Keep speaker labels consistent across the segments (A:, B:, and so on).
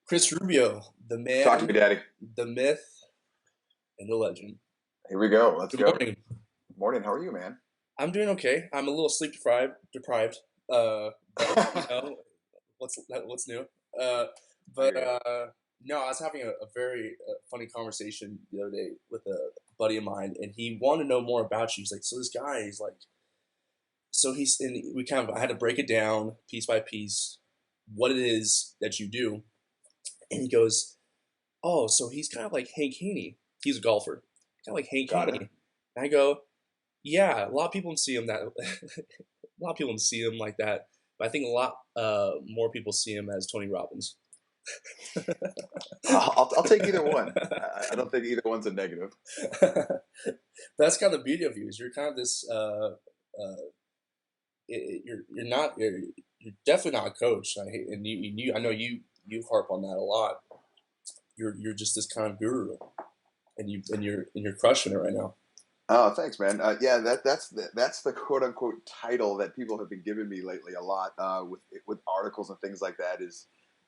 A: Chris Rubio, the
B: Talk to me,
A: man,
B: Daddy.
A: the myth, and the legend.
B: Here we go. Let's
A: Good
B: go.
A: morning.
B: Morning. How are you, man?
A: I'm doing okay. I'm a little sleep deprived. Uh, but what's new? Uh,
B: I
A: but
B: hear you.
A: no, I was having a very funny conversation the other day with a buddy of mine, and he wanted to know more about you. He's like, so this guy, he's like, so he's, and we kind of, I had to break it down piece by piece, what it is that you do, and he goes, oh, so he's kind of like Hank Haney. He's a golfer, kind of like Hank
B: Got it.
A: Haney. And I go, yeah, a lot of people see him that a lot of people see him like that, but I think a lot more people see him as Tony Robbins.
B: I'll take either one. I don't think either one's a negative.
A: That's kind of the beauty of you is you're kind of this. You're not you're definitely not a coach. And I know you harp on that a lot. You're just this kind of guru, and you're crushing it right now.
B: Oh, thanks, man. Yeah, that's the quote unquote title that people have been giving me lately a lot with articles and things like that is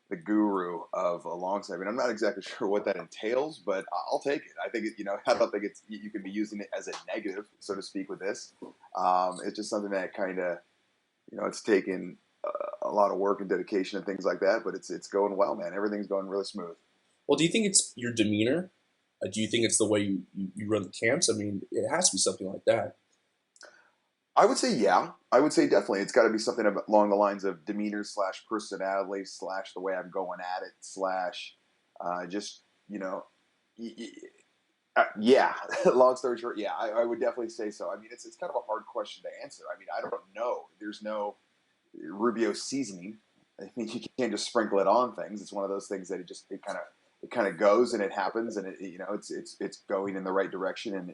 B: the guru of a long I mean, I'm not exactly sure what that entails, but I'll take it. I think I don't think you can be using it as a negative, so to speak, with this. It's just something that kind of it's taken a lot of work and dedication and things like that, but it's going well, man. Everything's going really smooth.
A: Well, do you think it's your demeanor? Do you think it's the way you run the camps? I mean, it has to be something like that.
B: I would say yeah. I would say definitely. It's got to be something along the lines of demeanor slash personality slash the way I'm going at it slash just you know yeah. Long story short, yeah, I would definitely say so. I mean, it's kind of a hard question to answer. I mean, I don't know. There's no Rubio seasoning. I mean, you can't just sprinkle it on things. It's one of those things that it kind of goes and it happens and it's going in the right direction and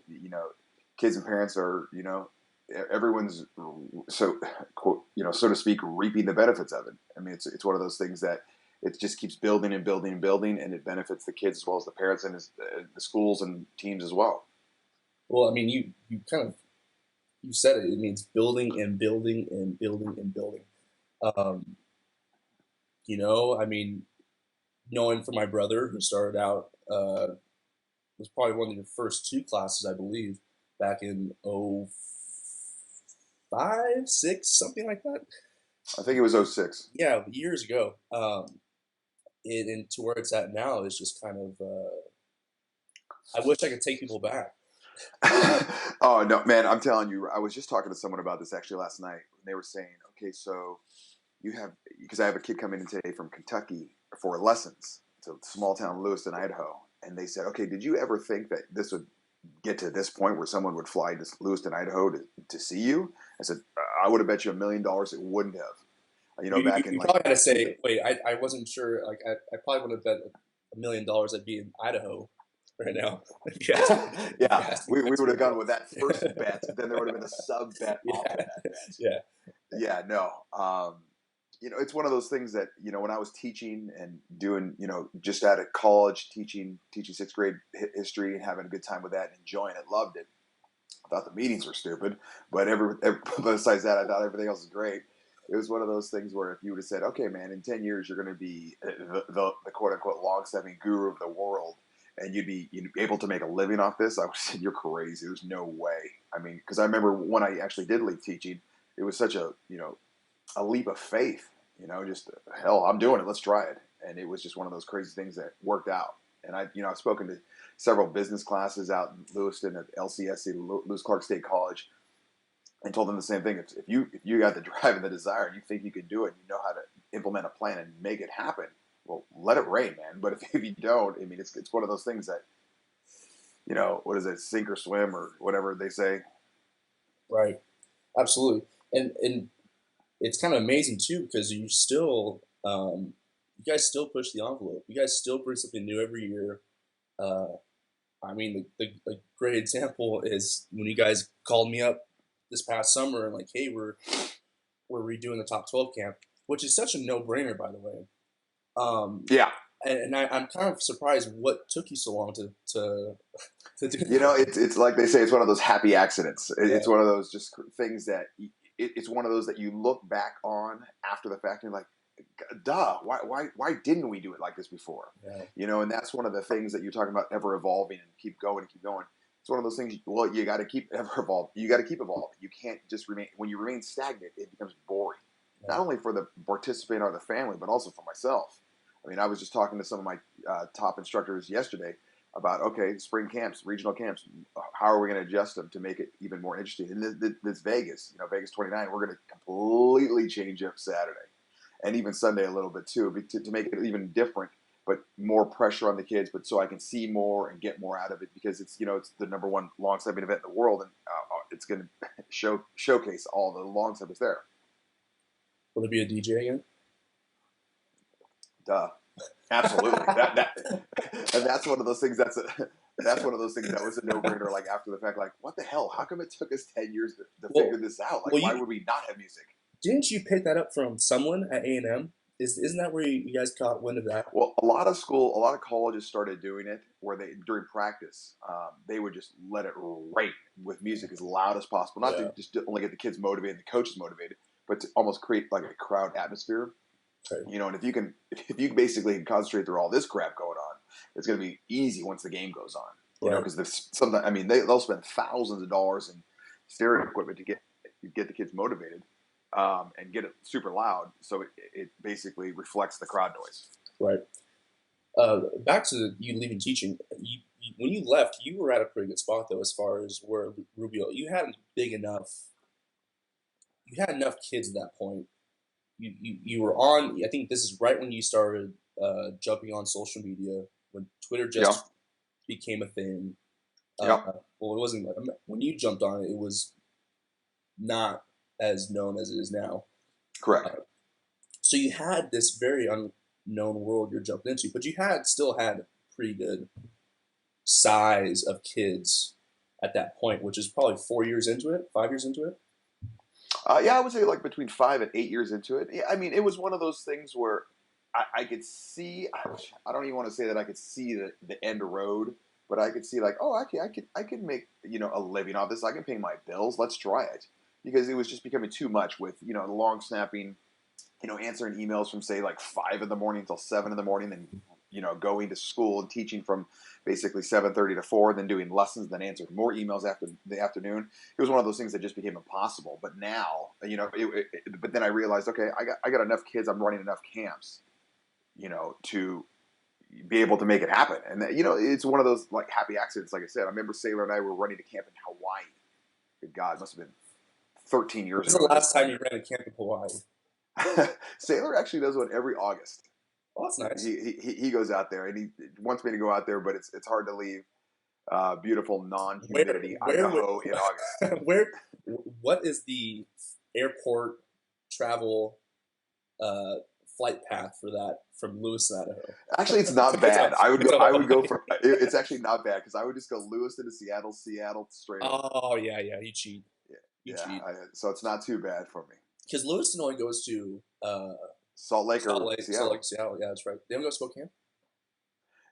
B: kids and parents are everyone's so quote so to speak reaping the benefits of it. I mean, it's one of those things that it just keeps building and building and building, and it benefits the kids as well as the parents and the schools and teams as well.
A: Well, I mean, you kind of you said it. It means building and building and building and building. Um, I mean, knowing from my brother who started out was probably one of your first two classes, I believe, back in 05, 6, something like that.
B: I think it was '06.
A: Yeah, years ago. And to where it's at now is just kind of. I wish I could take people back.
B: Oh no, man! I'm telling you, I was just talking to someone about this actually last night. They were saying, okay, so you have because I have a kid coming in today from Kentucky for lessons to small town Lewiston, Idaho, and they said, okay, did you ever think that this would get to this point where someone would fly to Lewiston, Idaho to see you? I said, I would have bet you $1 million it wouldn't have. Back in
A: You
B: like
A: probably had to
B: two,
A: say, wait, I wasn't sure. Like, I probably would have bet $1 million I'd be in Idaho right now. If you asked me, if you
B: yeah,
A: asked me
B: we
A: that
B: would
A: 2 years
B: have gone
A: ago.
B: with that first bet. Then there would have been a sub bet off of
A: Yeah,
B: that bet.
A: yeah,
B: Yeah, no. It's one of those things that when I was teaching and doing just out of college teaching sixth grade history and having a good time with that and enjoying it, loved it. I thought the meetings were stupid, but besides that, I thought everything else was great. It was one of those things where if you would have said, "Okay, man, in 10 years you're going to be the quote unquote long stepping guru of the world," and you'd be able to make a living off this, I would have said, "You're crazy. There's no way." I mean, because I remember when I actually did leave teaching, it was such a leap of faith. Just hell, I'm doing it. Let's try it. And it was just one of those crazy things that worked out. And I've spoken to several business classes out in Lewiston at LCSC, Lewis Clark State College, and told them the same thing. If you got the drive and the desire, and you think you can do it, and you know how to implement a plan and make it happen. Well, let it rain, man. But if you don't, I mean, it's one of those things that what is it, sink or swim or whatever they say.
A: right, absolutely. And it's kind of amazing too because you guys still push the envelope. You guys still bring something new every year. Uh, I mean, the great example is when you guys called me up this past summer and like, hey, we're redoing the top 12 camp, which is such a no brainer, by the way. Um,
B: Yeah,
A: I'm kind of surprised what took you so long to do that.
B: it's like they say, it's one of those happy accidents. It's
A: Yeah,
B: one of those just things that it's one of those that you look back on after the fact and you're like, duh, why didn't we do it like this before?
A: Yeah.
B: And that's one of the things that you're talking about, ever evolving and keep going and keep going. It's one of those things. Well, you got to keep ever evolving. You got to keep evolving. You can't just remain. When you remain stagnant, it becomes boring.
A: Yeah.
B: Not only for the participant or the family, but also for myself. I mean, I was just talking to some of my top instructors yesterday about, okay, spring camps, regional camps. How are we going to adjust them to make it even more interesting? And this Vegas, Vegas 29, we're going to completely change up Saturday and even Sunday a little bit too, to make it even different, but more pressure on the kids, but so I can see more and get more out of it, because it's it's the number one long stepping event in the world, and it's going to showcase all the long steppers there.
A: Will there be a DJ again?
B: Duh, absolutely. And that's one of those things. That's one of those things that was a no brainer. Like after the fact, like what the hell? How come it took us 10 years to figure this out? Like why would we not have music?
A: Didn't you pick that up from someone at A&M? Isn't that where you guys caught wind of that?
B: Well, a lot of colleges started doing it where they during practice, they would just let it rain with music as loud as possible, not to just only get the kids motivated, the coaches motivated, but to almost create like a crowd atmosphere.
A: Right.
B: And if you basically concentrate through all this crap going on, it's going to be easy once the game goes on. Because sometimes, I mean, they'll spend thousands of dollars in stereo equipment to get the kids motivated. And get it super loud, so it basically reflects the crowd noise.
A: Right. Back to you leaving teaching. When you left, you were at a pretty good spot though, as far as where Rubio. You had enough kids at that point. You were on. I think this is right when you started jumping on social media, when Twitter just became a thing. Well, it wasn't when you jumped on it. It was not as known as it is now.
B: Correct.
A: So you had this very unknown world you're jumping into, but you still had a pretty good size of kids at that point, which is probably 4 years into it, 5 years into it.
B: Yeah, I would say like between 5 and 8 years into it. Yeah, I mean, it was one of those things where I could see. I don't even want to say that I could see the end road, but I could see like, oh, I can make a living off this. I can pay my bills. Let's try it, because it was just becoming too much with the long snapping, answering emails from say like 5 in the morning until 7 in the morning, and going to school and teaching from basically 7:30 to 4, then doing lessons, then answering more emails after the afternoon. It was one of those things that just became impossible. But now, but then I realized, okay, I got enough kids. I'm running enough camps, to be able to make it happen. And it's one of those like happy accidents. Like I said, I remember Sailor and I were running a camp in Hawaii. Good God, it must have been 13 years
A: When's
B: ago.
A: the last time you ran a camp in Hawaii?
B: Sailor actually does one every August.
A: Oh, that's nice.
B: He goes out there, and he wants me to go out there, but it's hard to leave beautiful non-humidity Idaho in August.
A: What is the airport travel flight path for that from Lewiston, Idaho?
B: Actually, it's not bad. I would go for. It's actually not bad, because I would just go Lewiston to Seattle straight up.
A: Oh yeah, you cheat.
B: You cheat. So it's not too bad for me.
A: Because Lewiston only goes to
B: Salt Lake,
A: Seattle. Yeah, that's right. They don't go to Spokane?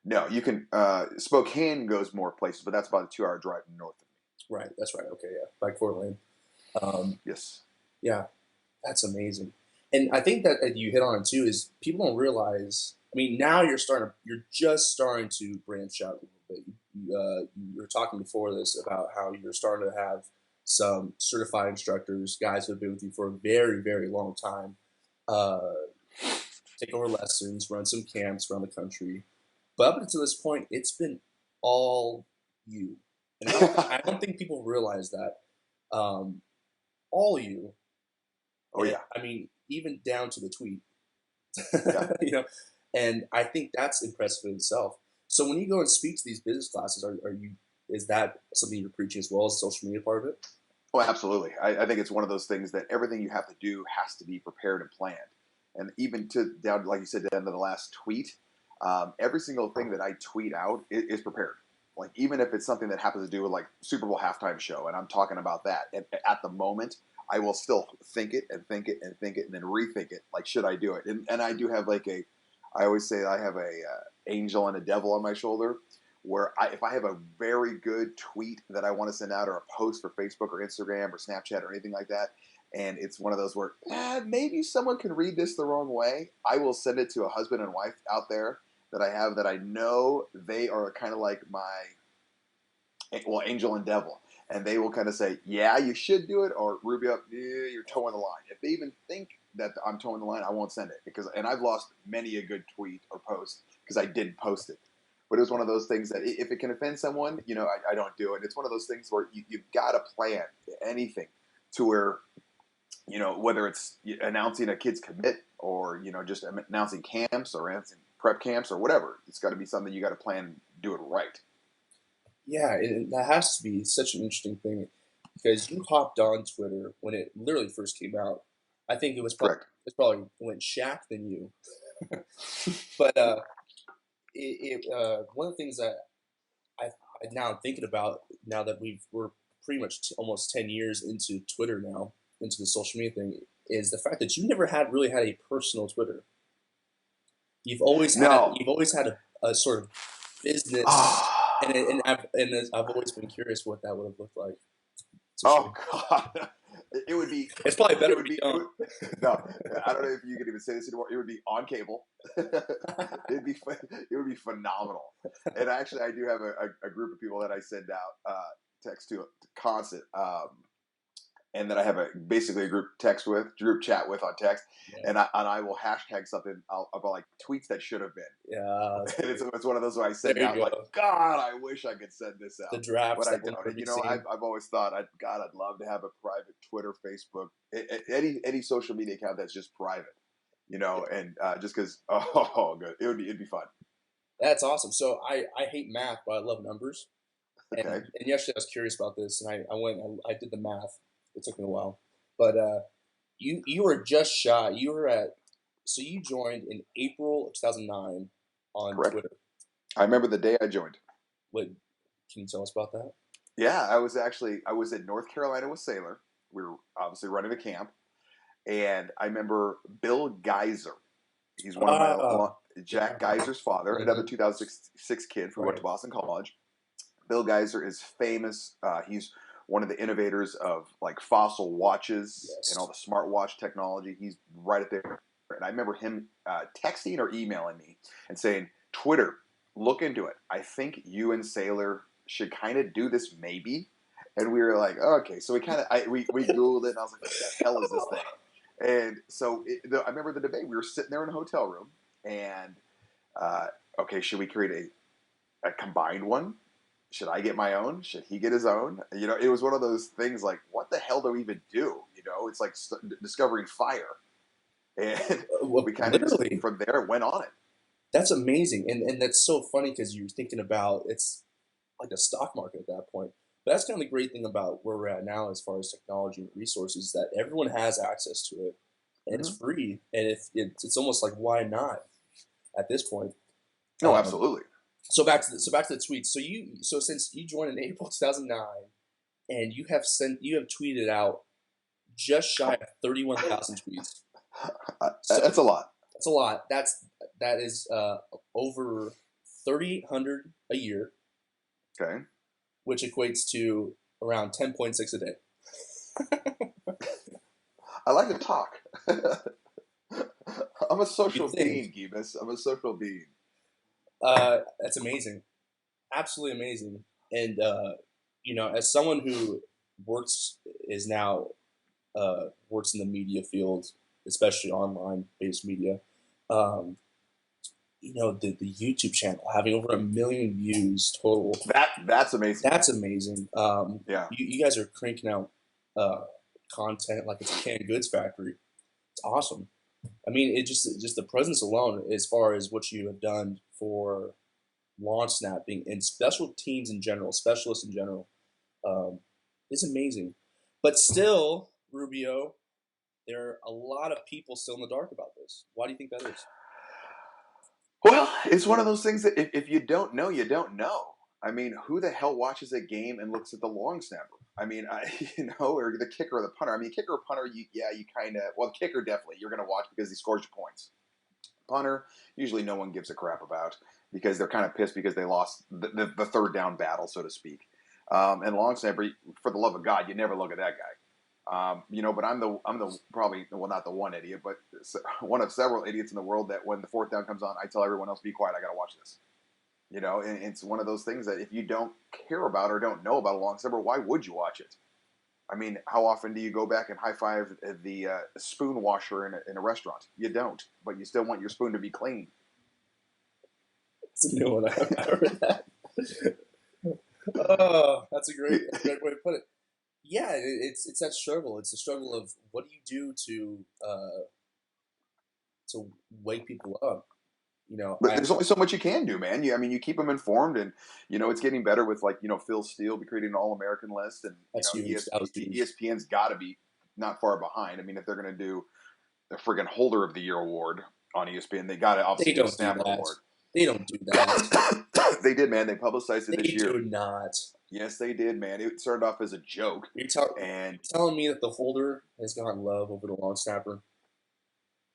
B: No, you can. Spokane goes more places, but that's about a 2-hour drive north of me.
A: Right, that's right. Okay, yeah, by Coeur d'Alene.
B: Yes.
A: Yeah, that's amazing. And I think that you hit on it too, is people don't realize. I mean, now you're just starting to branch out a little bit. You were talking before this about how you're starting to have some certified instructors, guys who have been with you for a very, very long time, take over lessons, run some camps around the country. But up until this point, it's been all you. And I don't think people realize that. All you.
B: Oh, yeah.
A: I mean, even down to the tweet.
B: Yeah.
A: And I think that's impressive in itself. So when you go and speak to these business classes, is that something you're preaching as well as the social media part of it?
B: Oh, absolutely. I think it's one of those things that everything you have to do has to be prepared and planned. And even down, like you said, down to the last tweet, every single thing that I tweet out is prepared. Like, even if it's something that happens to do with like Super Bowl halftime show, and I'm talking about that at the moment, I will still think it and think it and think it and then rethink it. Like, should I do it? And I do have I always say I have a angel and a devil on my shoulder, where if I have a very good tweet that I want to send out, or a post for Facebook or Instagram or Snapchat or anything like that, and it's one of those where maybe someone can read this the wrong way. I will send it to a husband and wife out there that I have that I know they are kind of like my angel and devil, and they will kind of say, yeah, you should do it, or Rubio, you're towing the line. If they even think that I'm towing the line, I won't send it and I've lost many a good tweet or post because I didn't post it. But it was one of those things that if it can offend someone, I don't do it. It's one of those things where you've got to plan anything to where, whether it's announcing a kid's commit or, just announcing camps or announcing prep camps or whatever, it's got to be something you got to plan and do it right.
A: Yeah, that has to be such an interesting thing because you hopped on Twitter when it literally first came out. I think
B: Correct.
A: it's probably went Shaq than you, but one of the things that I now I'm thinking about now that we're pretty much almost 10 years into Twitter now, into the social media thing, is the fact that you never had really had a personal Twitter.
B: No.
A: You've always had a sort of business, I've always been curious what that would have looked like.
B: Oh God, it would be.
A: It's probably better
B: It would be. No, I don't know if you could even say this anymore. It would be on cable. It would be phenomenal. And actually, I do have a group of people that I send out text to constant. And then I have basically a group chat with on text, yeah. and I will hashtag something about like tweets that should have been.
A: Yeah,
B: and it's one of those where I send out like, God, I wish I could send this out.
A: The drafts,
B: but I don't. And, I've always thought, I'd love to have a private Twitter, Facebook, any social media account that's just private, and just because good, it'd be fun.
A: That's awesome. So I hate math, but I love numbers.
B: Okay.
A: And yesterday I was curious about this, and I did the math. It took me a while, but you were just shy. So you joined in April of 2009 on
B: Correct.
A: Twitter.
B: I remember the day I joined.
A: What can you tell us about that?
B: Yeah, I was in North Carolina with Sailor. We were obviously running a camp, and I remember Bill Geyser. He's one of my Jack Geyser's father, another 2006 kid who went to Boston College. Bill Geyser is famous. He's one of the innovators of like fossil watches and all the smartwatch technology. He's right up there. And I remember him texting or emailing me and saying, Twitter, look into it. I think you and Sailor should kind of do this maybe. And we were like, oh, okay. So we Googled it, and I was like, what the hell is this thing? And so I remember the debate. We were sitting there in a hotel room, and okay, should we create a combined one? Should I get my own? Should he get his own? It was one of those things like, what the hell do we even do? It's like discovering fire. And we kind of from there went on it.
A: That's amazing. And that's so funny because you're thinking about it's like a stock market at that point. But that's kind of the great thing about where we're at now as far as technology and resources, that everyone has access to it. And it's free. And it's almost like, why not at this point?
B: No, absolutely.
A: So back to the tweets. So since you joined in April 2009, and you have tweeted out just shy of 31,000 tweets.
B: That's a lot.
A: That's a lot. That is over 3,800 a year.
B: Okay.
A: Which equates to around 10.6 a day.
B: I like to talk. I'm a social being, Gibas. I'm a social being.
A: That's amazing. Absolutely amazing. And, as someone who works in the media field, especially online-based media, the YouTube channel having over 1 million views total.
B: That's amazing.
A: That's amazing.
B: Yeah.
A: You guys are cranking out content like it's a canned goods factory. It's awesome. I mean, it just the presence alone, as far as what you have done for launch snapping and specialists in general, is amazing. But still, Rubio, there are a lot of people still in the dark about this. Why do you think that is?
B: Well, it's one of those things that if you don't know, you don't know. I mean, who the hell watches a game and looks at the long snapper? I mean, or the kicker or the punter. I mean, kicker or punter, you kind of, well, the kicker definitely you're going to watch because he scores your points. Punter, usually no one gives a crap about because they're kind of pissed because they lost the third down battle, so to speak. And long snapper, for the love of God, you never look at that But I'm the probably, well, not the one idiot, but one of several idiots in the world that when the fourth down comes on, I tell everyone else, be quiet, I got to watch this. And it's one of those things that if you don't care about or don't know about a long snapper, why would you watch it? I mean, how often do you go back and high five the spoon washer in a restaurant? You don't, but you still want your spoon to be clean.
A: It's a new one. I haven't heard that. Oh, that's a great way to put it. Yeah, it's that struggle. It's a struggle of what do you do to wake people up.
B: But there's only so much you can do, man. You keep them informed, and it's getting better with Phil Steele be creating an All-American list, and
A: that's huge. That was huge.
B: ESPN's got to be not far behind. I mean, if they're going to do a friggin' Holder of the Year award on ESPN, they got to obviously do a Snapper award.
A: They don't do that.
B: They did, man. They publicized it this year.
A: They do not.
B: Yes, they did, man. It started off as a joke.
A: You're telling me that the Holder has gotten love over the long snapper?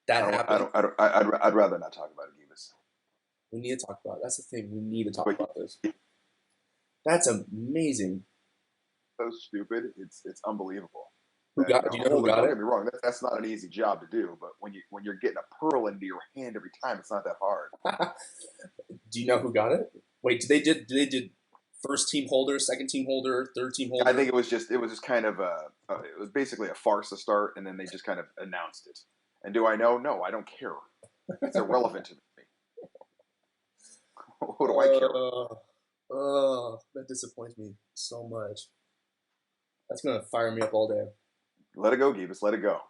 A: That happened.
B: I'd rather not talk about it, Gibas.
A: We need to talk about it. That's the thing. We need to talk about this. That's amazing.
B: So stupid. It's unbelievable.
A: Do you know who got it?
B: Don't get me wrong. That's not an easy job to do. But when you're getting a pearl into your hand every time, it's not that hard.
A: Do you know who got it? Wait, did they did first team holder, second team holder, third team holder?
B: I think it was just kind of it was basically a farce to start, and then they just kind of announced it. And do I know? No, I don't care. It's irrelevant to me. What do I care?
A: That disappoints me so much. That's gonna fire me up all day.
B: Let it go, Gibas. Let it go.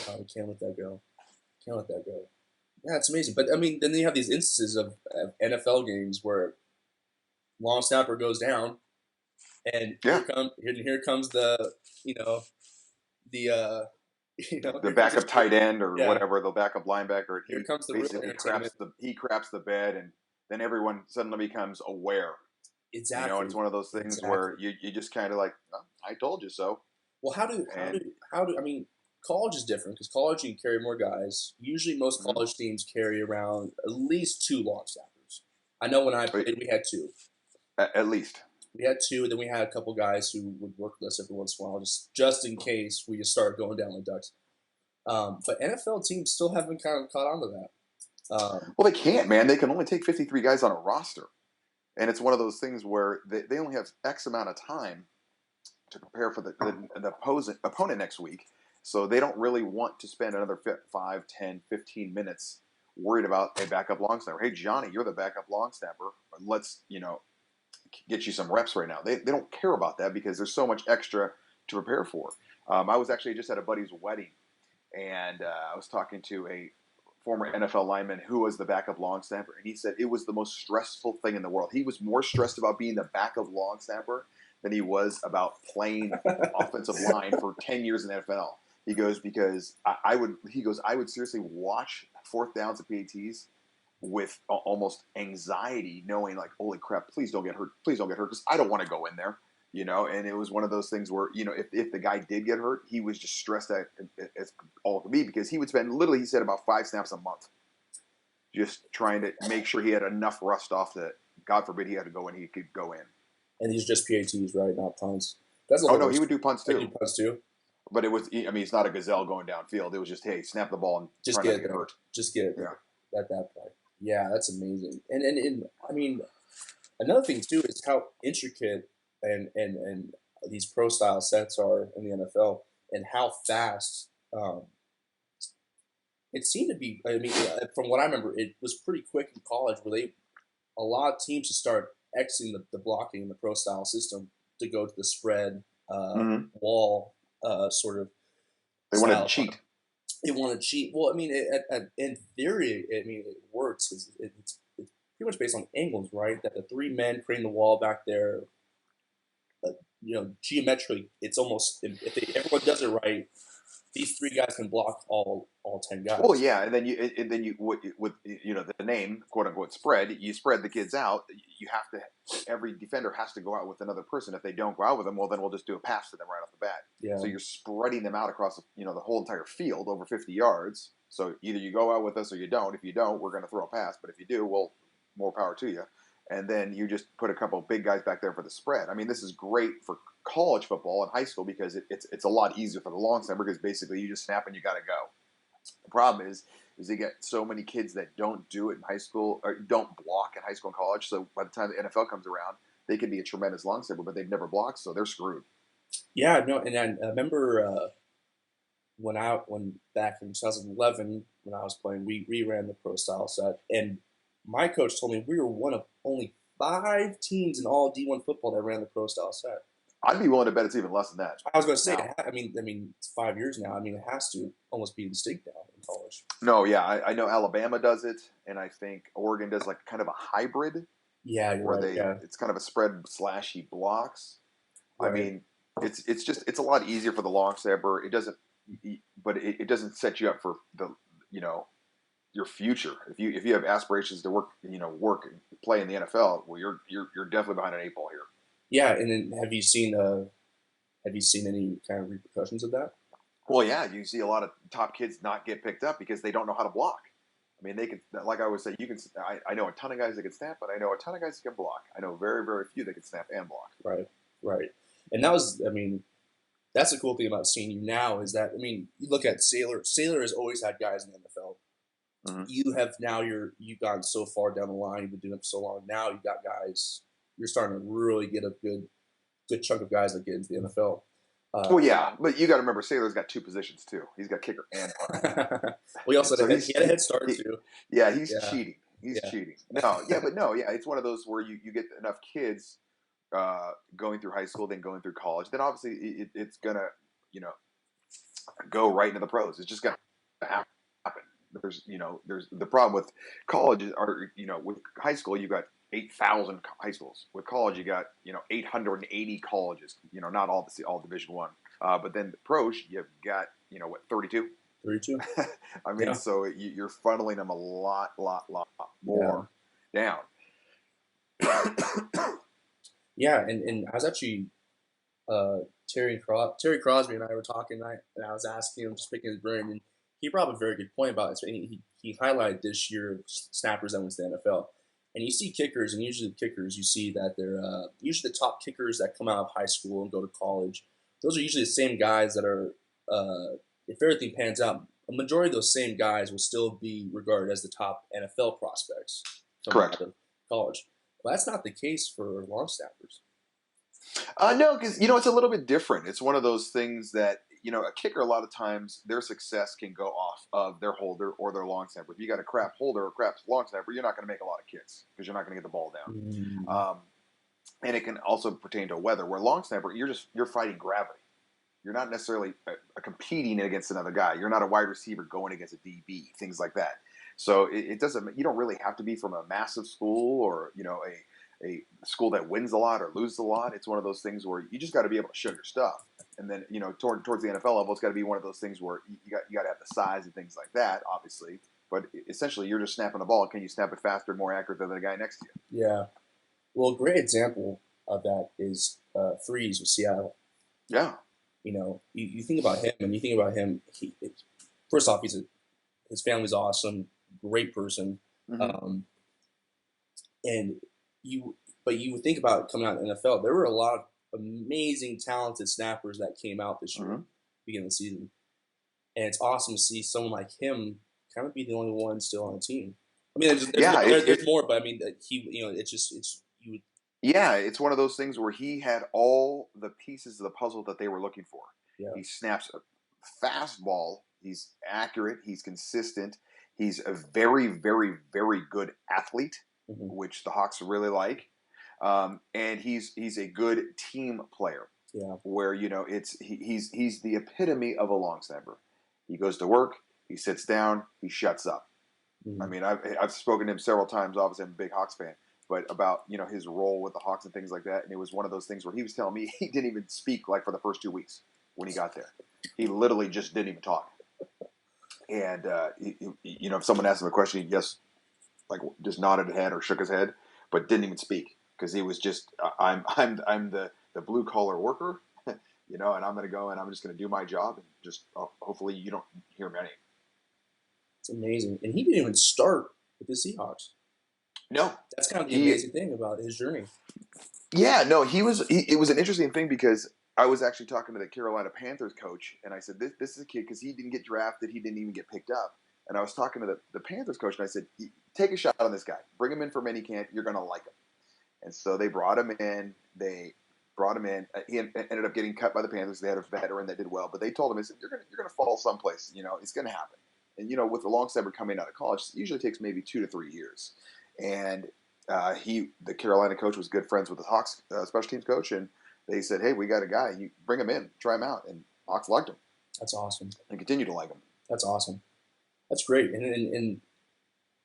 A: I can't let that go. Can't let that go. Yeah, it's amazing. But I mean, then you have these instances of NFL games where long snapper goes down, and here comes the
B: the backup tight end or whatever, the backup linebacker.
A: Here comes the
B: basically he craps the bed, and then everyone suddenly becomes aware.
A: Exactly.
B: It's one of those things where you just kind of like, oh, I told you so.
A: Well, how do I mean, college is different because college you can carry more guys. Usually, most college teams carry around at least 2 long snappers. I know when I played, we had 2.
B: At least.
A: We had 2, and then we had a couple guys who would work with us every once in a while, just in case we just started going down like ducks. But NFL teams still haven't kind of caught on to that.
B: Well, they can't, man. They can only take 53 guys on a roster. And it's one of those things where they only have X amount of time to prepare for the opponent next week. So they don't really want to spend another 5, 10, 15 minutes worried about a backup long snapper. Hey, Johnny, you're the backup long snapper. Let's, get you some reps right now. They don't care about that because there's so much extra to prepare for. I was actually just at a buddy's wedding, and I was talking to a former NFL lineman who was the backup long snapper, and he said it was the most stressful thing in the world. He was more stressed about being the backup long snapper than he was about playing offensive line for 10 years in the NFL. He goes, because I would seriously watch fourth downs at PATs with almost anxiety, knowing like, holy crap, please don't get hurt, because I don't want to go in there, And it was one of those things where, if the guy did get hurt, he was just stressed out as all could be, because he would spend literally, he said, about 5 snaps a month, just trying to make sure he had enough rust off that, God forbid, he had to go in, he could go in.
A: And these are just PATs, right? Not punts.
B: No, he would do punts too.
A: He do punts too.
B: But it was, it's not a gazelle going downfield. It was just, hey, snap the ball and
A: just
B: try
A: get
B: not to get hurt.
A: Just get it at that point. Yeah, that's amazing. And I mean, another thing too is how intricate and these pro style sets are in the NFL, and how fast it seemed to be. I mean, from what I remember, it was pretty quick in college where a lot of teams just start exiting the blocking in the pro style system to go to the spread wall sort of.
B: They want to cheat.
A: They want to cheat. Well, I mean, in theory, I mean, it works. It's pretty much based on angles, right? That the 3 men creating the wall back there, geometrically, it's almost, if everyone does it right, these 3 guys can block all 10 guys.
B: Well, yeah, and then you with the name, quote unquote, spread. You spread the kids out. You have to. Every defender has to go out with another person. If they don't go out with them, well, then we'll just do a pass to them right off the bat.
A: Yeah.
B: So you're spreading them out across the whole entire field over 50 yards. So either you go out with us or you don't. If you don't, we're going to throw a pass. But if you do, well, more power to you. And then you just put a couple big guys back there for the spread. I mean, this is great for college football and high school because it's a lot easier for the long snapper because basically you just snap and you got to go. The problem is they get so many kids that don't do it in high school or don't block in high school and college. So by the time the NFL comes around, they can be a tremendous long snapper, but they've never blocked, so they're screwed.
A: Yeah, no, and I remember when back in 2011 when I was playing, we ran the pro style set, and my coach told me we were one of only 5 teams in all D1 football that ran the pro style set.
B: I'd be willing to bet it's even less than that
A: I was going to say,
B: now.
A: I mean, it's 5 years now. I mean, it has to almost be distinct now in college.
B: No, yeah, I know Alabama does it, and I think Oregon does like kind of a hybrid
A: Yeah, you're
B: where
A: right.
B: they
A: Yeah,
B: it's kind of a spread slash he blocks. I
A: right.
B: mean, it's a lot easier for the long snapper. It doesn't, but it doesn't set you up for the you know your future. If you have aspirations to work and play in the NFL, well, you're definitely behind an 8 ball here.
A: Yeah, and then have you seen any kind of repercussions of that?
B: Well, yeah, you see a lot of top kids not get picked up because they don't know how to block. I mean, they can, like I always say, you can. I know a ton of guys that can snap, but I know a ton of guys that can block. I know very, very few that can snap and block.
A: Right, right. And that was, I mean, that's the cool thing about seeing you now is that, I mean, you look at Sailor. Sailor has always had guys in the NFL.
B: Mm-hmm.
A: You have now you've gone so far down the line. You've been doing it for so long. Now you've got guys. You're starting to really get a good chunk of guys that get into the NFL.
B: Well, yeah, but you got to remember, Sailor's got 2 positions too. He's got kicker and punter.
A: well, he also
B: So
A: he had a head start too.
B: yeah, he's
A: Yeah,
B: cheating. He's
A: yeah,
B: cheating. No, yeah, but no, yeah, it's one of those where you get enough kids going through high school, then going through college, then obviously it's gonna you know go right into the pros. It's just gonna happen. There's the problem with college or with high school you got 8,000 high schools. With college you got 880 colleges. Not all Division One, but then the pros you've got 32.
A: 32.
B: I mean,
A: Yeah,
B: so you're funneling them a lot
A: yeah,
B: more down.
A: yeah. And I was actually uh, Terry Crosby and I were talking, and I was asking him, just picking his brain, and he brought up a very good point about it. So he highlighted this year of snappers that went to the NFL. And you see kickers, and usually the kickers, you see that they're usually the top kickers that come out of high school and go to college. Those are usually the same guys that are, if everything pans out, a majority of those same guys will still be regarded as the top NFL prospects coming
B: Correct.
A: out of college. Well, that's not the case for long snappers.
B: No, because it's a little bit different. It's one of those things that a kicker a lot of times their success can go off of their holder or their long snapper. If you got a crap holder or crap long snapper, you're not going to make a lot of kicks because you're not going to get the ball down.
A: Mm,
B: And it can also pertain to weather. Where long snapper, you're fighting gravity. You're not necessarily competing against another guy. You're not a wide receiver going against a DB, things like that. So it doesn't. You don't really have to be from a massive school or a school that wins a lot or loses a lot. It's one of those things where you just got to be able to show your stuff. And then towards the NFL level, it's got to be one of those things where you got to have the size and things like that, obviously. But essentially, you're just snapping the ball. Can you snap it faster and more accurate than the guy next to you?
A: yeah. Well, a great example of that is Freeze with Seattle.
B: Yeah.
A: You think about him, and you think about him. First off, his family's awesome, great person,
B: Mm-hmm.
A: um, and you. But you would think about coming out of the NFL. There were a lot of amazing, talented snappers that came out this year,
B: Mm-hmm.
A: beginning of the season, and it's awesome to see someone like him kind of be the only one still on the team. I mean,
B: Yeah.
A: there's more, but I mean, it's you would.
B: Yeah, it's one of those things where he had all the pieces of the puzzle that they were looking for.
A: Yeah.
B: He snaps a fastball. He's accurate. He's consistent. He's a very, very, very good athlete,
A: Mm-hmm.
B: which the Hawks really like. And he's a good team player.
A: Yeah.
B: Where he's the epitome of a long snapper. He goes to work. He sits down. He shuts up. I
A: Mm-hmm.
B: mean, I've spoken to him several times. Obviously, I'm a big Hawks fan, but about his role with the Hawks and things like that. And it was one of those things where he was telling me he didn't even speak like for the first 2 weeks when he got there. He literally just didn't even talk. And if someone asked him a question, he just like just nodded his head or shook his head, but didn't even speak because he was just I'm the blue collar worker, and I'm going to go and I'm just going to do my job and just hopefully you don't hear me.
A: It's amazing, and he didn't even start with the Seahawks.
B: No,
A: That's kind of the
B: he
A: amazing thing about his journey.
B: yeah no he was. It was an interesting thing because I was actually talking to the Carolina Panthers coach, and I said, this is a kid, because he didn't get drafted. He didn't even get picked up. And I was talking to the Panthers coach, and I said, take a shot on this guy. Bring him in for minicamp. You're going to like him. And so they brought him in. He ended up getting cut by the Panthers. They had a veteran that did well. But they told him, you're going to fall someplace. It's going to happen. And, with the long snapper coming out of college, it usually takes maybe 2 to 3 years. And the Carolina coach was good friends with the Hawks special teams coach, and they said, hey, we got a guy. You bring him in, try him out. And Hawks liked him.
A: That's awesome.
B: And continue to like him.
A: That's awesome. That's great. And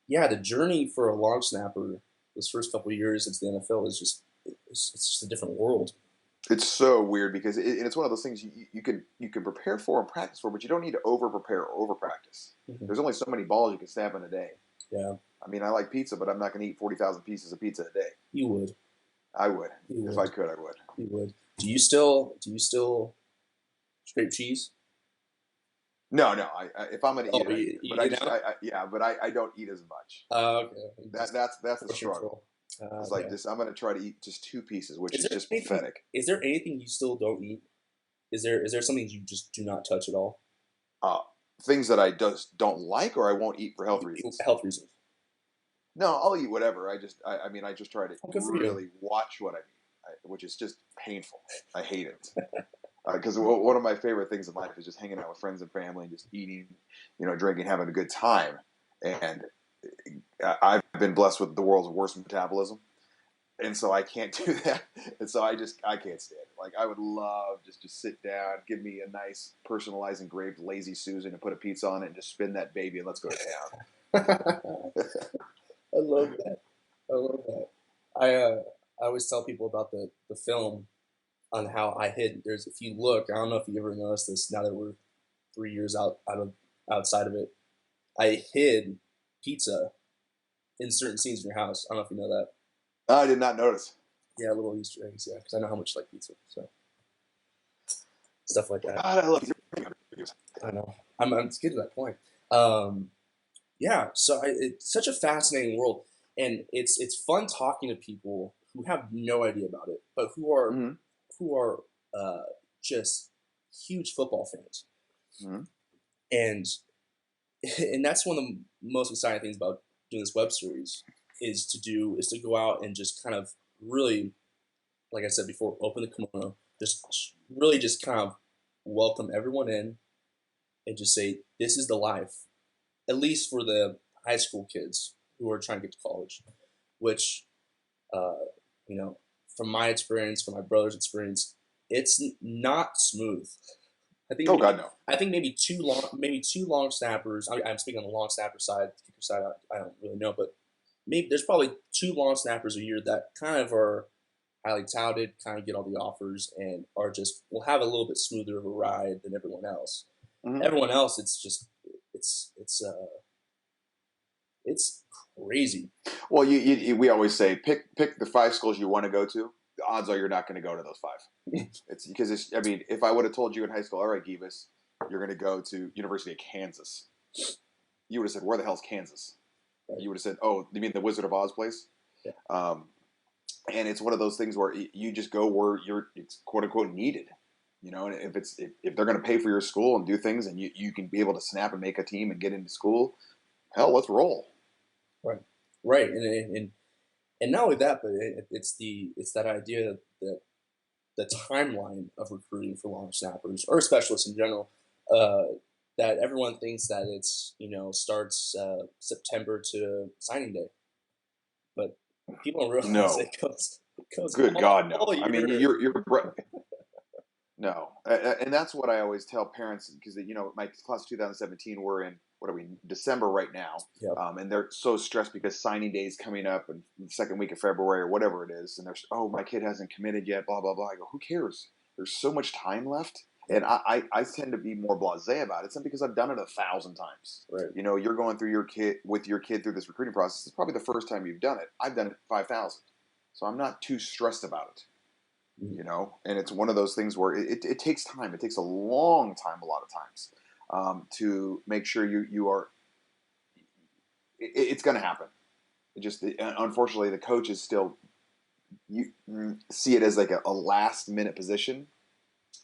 A: yeah, the journey for a long snapper those first couple of years into the NFL is it's just a different world.
B: It's so weird because it's one of those things you can prepare for and practice for, but you don't need to over prepare or over practice. Mm-hmm. There's only so many balls you can snap in a day.
A: Yeah.
B: I mean, I like pizza, but I'm not going to eat 40,000 pieces of pizza a day.
A: You would.
B: I would. If I could, I would.
A: You would. Do you still scrape cheese?
B: No. If I'm going to eat it, but I don't eat as much.
A: Okay.
B: That's the struggle. It's like this. I'm going to try to eat just 2 pieces, which is just pathetic.
A: Is there anything you still don't eat? Is there something you just do not touch at all?
B: Things that I just don't like, or I won't eat for health reasons.
A: Health reasons.
B: No, I'll eat whatever. I just try to really watch what I eat, which is just painful. I hate it. Because one of my favorite things in life is just hanging out with friends and family and just eating, drinking, having a good time. And I've been blessed with the world's worst metabolism. And so I can't do that. And so I can't stand it. Like, I would love just to sit down, give me a nice personalized engraved Lazy Susan and put a pizza on it and just spin that baby and let's go to town.
A: I love that. I always tell people about the film on how I hid. If you look, I don't know if you ever noticed this now that we're 3 years outside of it. I hid pizza in certain scenes in your house. I don't know if you know that.
B: I did not notice.
A: Yeah, little Easter eggs, yeah, because I know how much you like pizza, so stuff like that.
B: God, I love
A: pizza. I know. I'm getting to that point. Yeah, so it's such a fascinating world, and it's fun talking to people who have no idea about it, but who are just huge football fans, and that's one of the most exciting things about doing this web series is to go out and just kind of really, like I said before, open the kimono, just really just kind of welcome everyone in, and just say this is the life. At least for the high school kids who are trying to get to college, which, from my experience, from my brother's experience, it's not smooth.
B: God, no.
A: I think maybe two long snappers. I'm speaking on the long snapper side, the kicker side. I don't really know, but maybe there's probably 2 long snappers a year that kind of are highly touted, kind of get all the offers, and will have a little bit smoother of a ride than everyone else. Mm-hmm. Everyone else, it's crazy.
B: Well, we always say pick the 5 schools you want to go to. The odds are you're not going to go to those 5. It's because if I would have told you in high school, all right, Gibas, you're going to go to University of Kansas, you would have said, where the hell's Kansas? Right. You would have said, oh, you mean the Wizard of Oz place? Yeah. And it's one of those things where you just go where it's quote unquote needed. And if they're going to pay for your school and do things, and you can be able to snap and make a team and get into school, hell, let's roll.
A: Right, and not only that, but it's that idea that the timeline of recruiting for long snappers or specialists in general, that everyone thinks that it's starts September to signing day, but people don't realize it goes.
B: Good God, no! I mean, you're no, and that's what I always tell parents because my class of 2017 we're in December right now, yep. And they're so stressed because signing day is coming up and the second week of February or whatever it is, and they're my kid hasn't committed yet, blah blah blah. I go, who cares? There's so much time left, and I tend to be more blasé about it. It's not because I've done it 1,000 times. Right. You're going through your kid through this recruiting process. It's probably the first time you've done it. I've done it 5,000, so I'm not too stressed about it. And it's one of those things where it takes time. It takes a long time, a lot of times, to make sure you are. It's going to happen. Unfortunately, the coaches still see it as like a last minute position,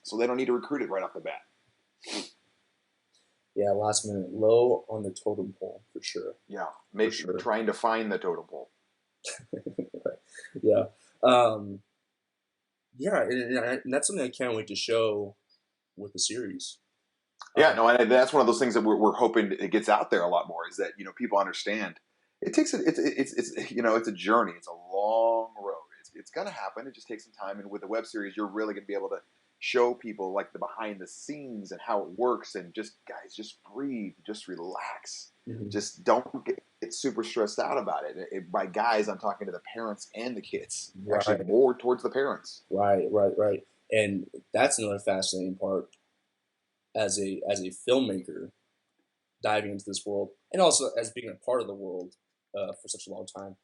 B: so they don't need to recruit it right off the bat.
A: Yeah, last minute, low on the totem pole for sure.
B: Yeah,
A: For sure.
B: trying to find the totem pole.
A: Yeah. Yeah, and that's something I can't wait to show with the series.
B: Yeah, no, and that's one of those things that we're hoping it gets out there a lot more. Is that people understand it takes it's a journey. It's a long road. It's gonna happen. It just takes some time. And with the web series, you're really gonna be able to show people like the behind the scenes and how it works. And just guys, just breathe, just relax,
A: Mhm.
B: just don't get super stressed out about it. By guys, I'm talking to the parents and the kids. Actually,
A: Right,
B: more towards the parents.
A: right. And that's another fascinating part as a filmmaker diving into this world, and also as being a part of the world for such a long time,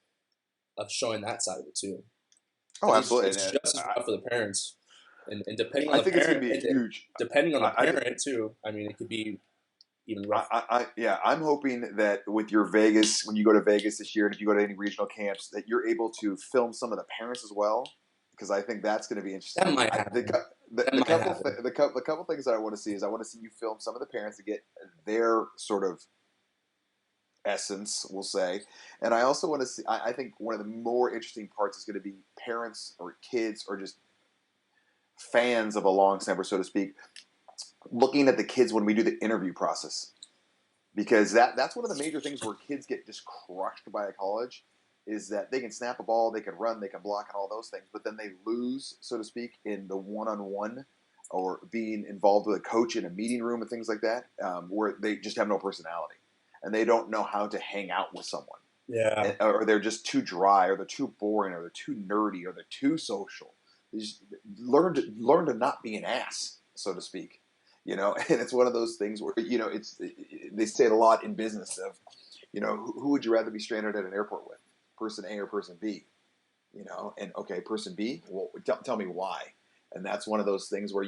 A: of showing that side of it too.
B: Oh,
A: Because
B: absolutely.
A: it's just as rough for the parents, and depending on
B: I
A: the
B: think it's going
A: parent,
B: to be a
A: and
B: huge.
A: depending on the
B: I,
A: parent too. I mean, it could be even rough.
B: yeah, I'm hoping that with your Vegas, when you go to Vegas this year, and if you go to any regional camps, that you're able to film some of the parents as well, because I think that's going to be
A: That
B: interesting.
A: might happen. That
B: The
A: might
B: couple
A: happen.
B: the couple things that I want to see is I want to see you film some of the parents to get their sort of essence, we'll say, and I also want to see. I think one of the more interesting parts is going to be parents or kids or just fans of a long snapper, so to speak, looking at the kids when we do the interview process, because that's one of the major things where kids get just crushed by a college is that they can snap a ball, they can run, they can block, and all those things, but then they lose, so to speak, in the one-on-one or being involved with a coach in a meeting room and things like that, where they just have no personality and they don't know how to hang out with someone,
A: Yeah.
B: or they're just too dry, or they're too boring, or they're too nerdy, or they're too social. They just learn to not be an ass, so to speak. And it's one of those things where they say it a lot in business of, who would you rather be stranded at an airport with, person A or person B? And okay, person B, well, tell me why. And that's one of those things where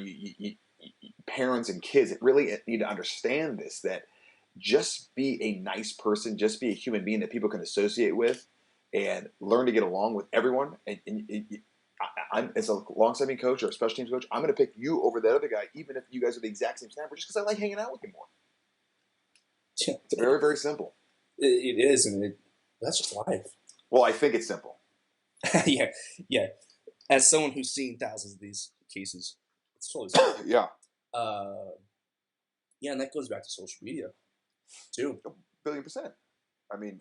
B: parents and kids really need to understand this, that just be a nice person, just be a human being that people can associate with, and learn to get along with everyone. I'm as a long snapping coach or a special teams coach, I'm going to pick you over that other guy, even if you guys are the exact same snapper, just because I like hanging out with you more. It's very, very simple.
A: It is, and that's just life.
B: Well, I think it's simple.
A: Yeah, yeah. As someone who's seen thousands of these cases, it's totally simple.
B: Yeah,
A: Uh, yeah, and that goes back to social media too.
B: a billion percent. I mean,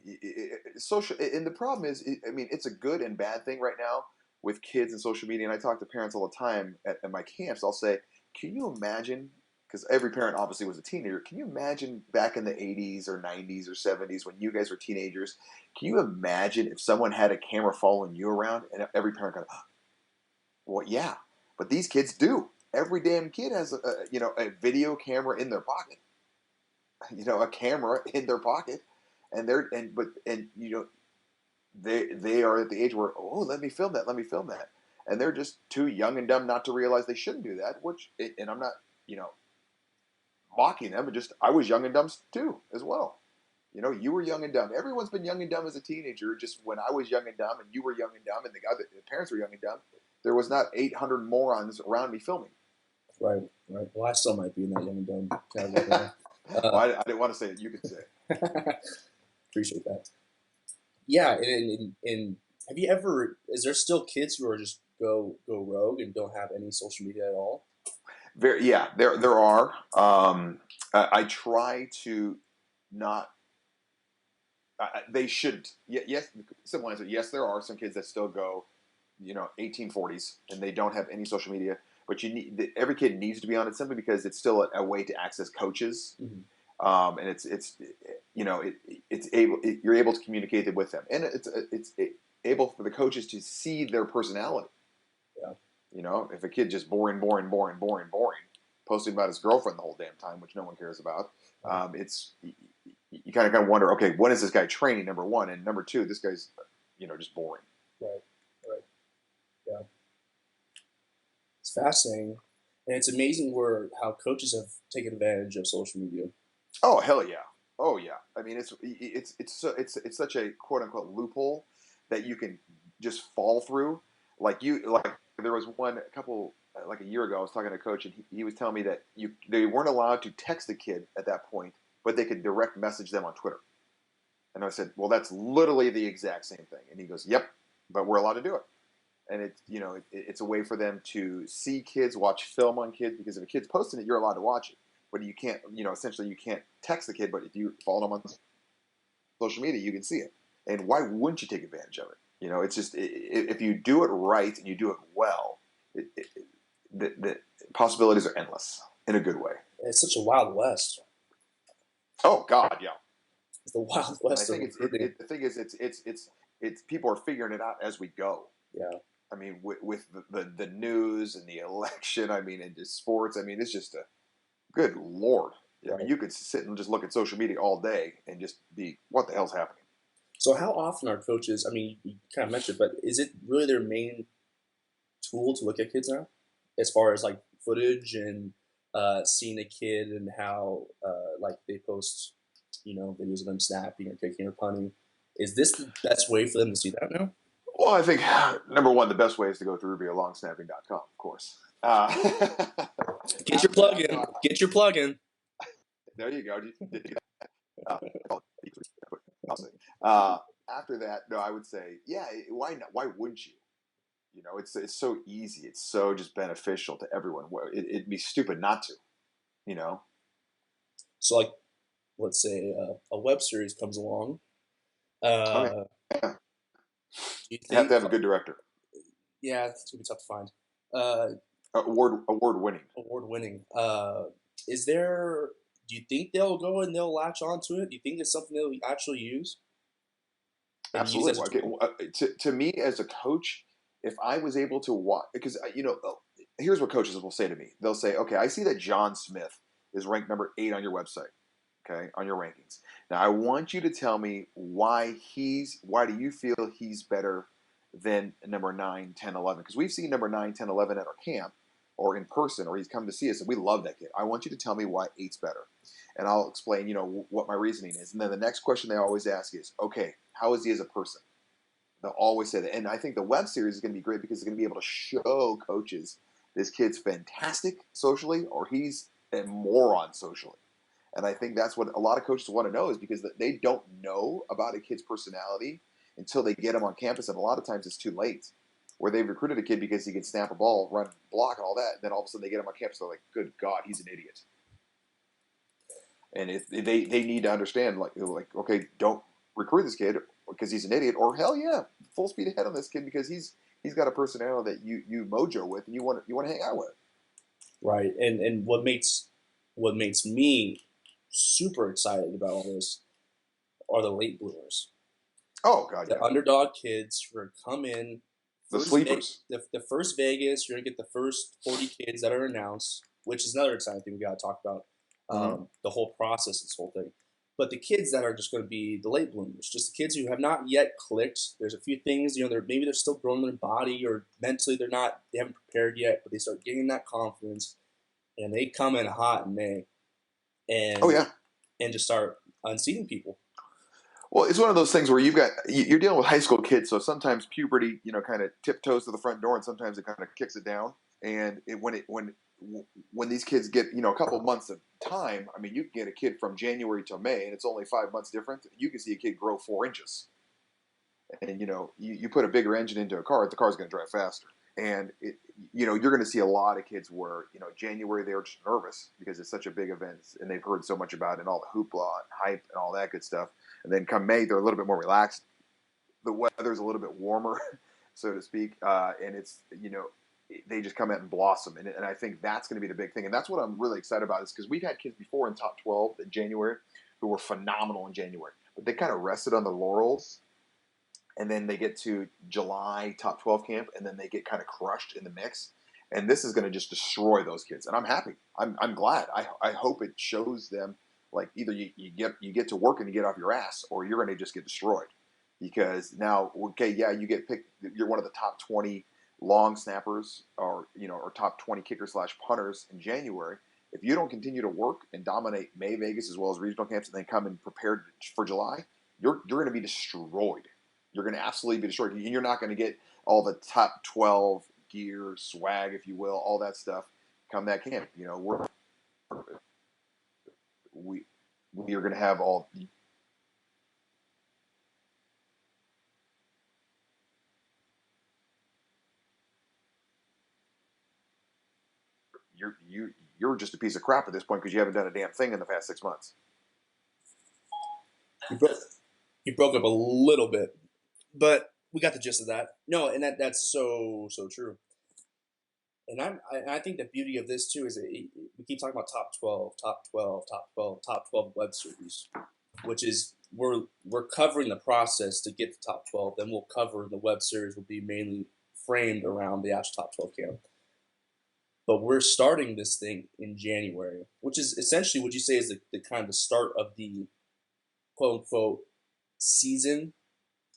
B: social, and the problem is, I mean, it's a good and bad thing right now with kids and social media. And I talk to parents all the time at my camps. I'll say, can you imagine? Because every parent obviously was a teenager. Can you imagine back in the 80s or 90s or 70s when you guys were teenagers? Can you imagine if someone had a camera following you around and every parent got, well, yeah, but these kids do. Every damn kid has a video camera in their pocket, a camera in their pocket, and they are at the age where, oh, let me film that, and they're just too young and dumb not to realize they shouldn't do that. And I'm not you know mocking them, but just I was young and dumb too as well. You were young and dumb. Everyone's been young and dumb as a teenager. Just when I was young and dumb, and you were young and dumb, and the parents were young and dumb, there was not 800 morons around me filming.
A: Right, right. Well, I still might be in that young and dumb category.
B: Well,
A: Uh,
B: I didn't want to say it. You could say it.
A: appreciate that. Yeah, and have you ever? Is there still kids who are just go rogue and don't have any social media at all?
B: Yeah, there are. I try to not. They shouldn't. Yes, simple answer. Yes, there are some kids that still go, 1840s, and they don't have any social media. But every kid needs to be on it simply because it's still a way to access coaches,
A: Mm-hmm.
B: and you're able to communicate with them, and it's able for the coaches to see their personality.
A: Yeah.
B: If a kid just boring, posting about his girlfriend the whole damn time, which no one cares about, it's you kind of wonder, okay, when is this guy training? Number one, and number two, this guy's just boring.
A: Right, right. Yeah, it's fascinating, and it's amazing where how coaches have taken advantage of social media.
B: Oh hell yeah, oh yeah. I mean, it's such a quote unquote loophole that you can just fall through. Like there was one a couple like a year ago, I was talking to a coach, and he was telling me that they weren't allowed to text a kid at that point, but they could direct message them on Twitter. And I said, well, that's literally the exact same thing. And he goes, yep, but we're allowed to do it. And it's a way for them to see kids, watch film on kids, because if a kid's posting it, you're allowed to watch it. But you can't, essentially you can't text the kid, but if you follow them on social media, you can see it. And why wouldn't you take advantage of it? It's just, if you do it right and you do it well, the possibilities are endless in a good way.
A: It's such a wild west.
B: Oh God, yeah.
A: It's the wild
B: And I
A: west of
B: think
A: recruiting.
B: the thing is, it's people are figuring it out as we go.
A: Yeah.
B: I mean, with the news and the election, I mean, and just sports, I mean, it's just a good Lord. I
A: Right.
B: mean, you could sit and just look at social media all day and just be, what the hell's happening?
A: So how often are coaches? I mean, you kind of mentioned, but is it really their main tool to look at kids now, as far as like footage and seeing a kid and how like they post, videos of them snapping or kicking or punting? Is this the best way for them to see that now?
B: Well, I think number one, the best way is to go to rubiolongsnapping.com, of course.
A: Get your
B: After
A: plug
B: that,
A: in. Get your plug in.
B: there you go. After that, no, I would say, yeah. Why not? Why wouldn't you? It's so easy. It's so just beneficial to everyone. It'd be stupid not to. You know.
A: So like, let's say a web series comes along.
B: Oh yeah.
A: Uh,
B: Yeah.
A: do you
B: You have to
A: think?
B: have a good director.
A: Yeah, it's gonna be tough to find. Uh,
B: Award winning.
A: Award winning. Is there? Do you think they'll go and they'll latch onto it? Do you think it's something they'll actually use and use as
B: Absolutely.
A: a
B: Okay.
A: tool?
B: To me as a coach, if I was able to watch, because here's what coaches will say to me. They'll say, "Okay, I see that John Smith is ranked number 8 on your website. Okay, on your rankings. Now I want you to tell me why do you feel he's better than number 9, 10, 11? Because we've seen number 9, 10, 11 at our camp or in person, or he's come to see us, and we love that kid. I want you to tell me why 8's better, and I'll explain, what my reasoning is. And then the next question they always ask is, okay, how is he as a person? They'll always say that. And I think the web series is going to be great because it's going to be able to show coaches this kid's fantastic socially, or he's a moron socially. And I think that's what a lot of coaches want to know, is because they don't know about a kid's personality until they get him on campus. And a lot of times it's too late, where they've recruited a kid because he can snap a ball, run, block, and all that. And then all of a sudden they get him on campus. They're like, good God, he's an idiot. And if they need to understand, like, okay, don't recruit this kid because he's an idiot, or hell yeah, full speed ahead on this kid because he's got a personality that you mojo with and you want to hang out with.
A: Right. And what makes me super excited about all this are the late bloomers,
B: Oh God,
A: the
B: yeah,
A: underdog kids who are come in
B: the
A: first
B: sleepers.
A: the first Vegas. You're gonna get the first 40 kids that are announced, which is another exciting thing we got to talk about.
B: Mm-hmm.
A: The whole process, this whole thing. But the kids that are just going to be the late bloomers, just the kids who have not yet clicked. There's a few things, maybe they're still growing their body, or mentally they haven't prepared yet, but they start gaining that confidence, and they come in hot in May,
B: Oh
A: and
B: yeah.
A: and just start unseating people.
B: Well, it's one of those things where you're dealing with high school kids, so sometimes puberty, kind of tiptoes to the front door, and sometimes it kind of kicks it down. And when these kids get a couple months of time, I mean, you can get a kid from January to May, and it's only 5 months difference. You can see a kid grow 4 inches, and you put a bigger engine into a car, the car's going to drive faster. And you're going to see a lot of kids where January they're just nervous because it's such a big event and they've heard so much about it and all the hoopla and hype and all that good stuff. And then come May they're a little bit more relaxed. The weather's a little bit warmer, so to speak, and it's they just come out and blossom. And I think that's going to be the big thing. And that's what I'm really excited about, is because we've had kids before in top 12 in January who were phenomenal in January, but they kind of rested on the laurels. And then they get to July top 12 camp, and then they get kind of crushed in the mix. And this is going to just destroy those kids. And I'm happy. I'm glad. I hope it shows them, like, either you get to work and you get off your ass, or you're going to just get destroyed. Because now, okay, yeah, you get picked. You're one of the top 20 long snappers, or top 20 kicker / punters in January. If you don't continue to work and dominate May Vegas as well as regional camps, and then come and prepared for July, you're going to be destroyed. You're going to absolutely be destroyed. And you're not going to get all the top 12 gear, swag, if you will, all that stuff come that camp. You know, we we are going to have all. You're just a piece of crap at this point because you haven't done a damn thing in the past 6 months.
A: You broke, you broke up a little bit, but we got the gist of that. No, and that's so true. And I think the beauty of this too is that we keep talking about top 12, top 12, top 12, top 12 web series, which is we're covering the process to get to top 12. Then we'll cover the web series will be mainly framed around the actual top 12 camp. But we're starting this thing in January, which is essentially what you say is the kind of the start of the quote unquote season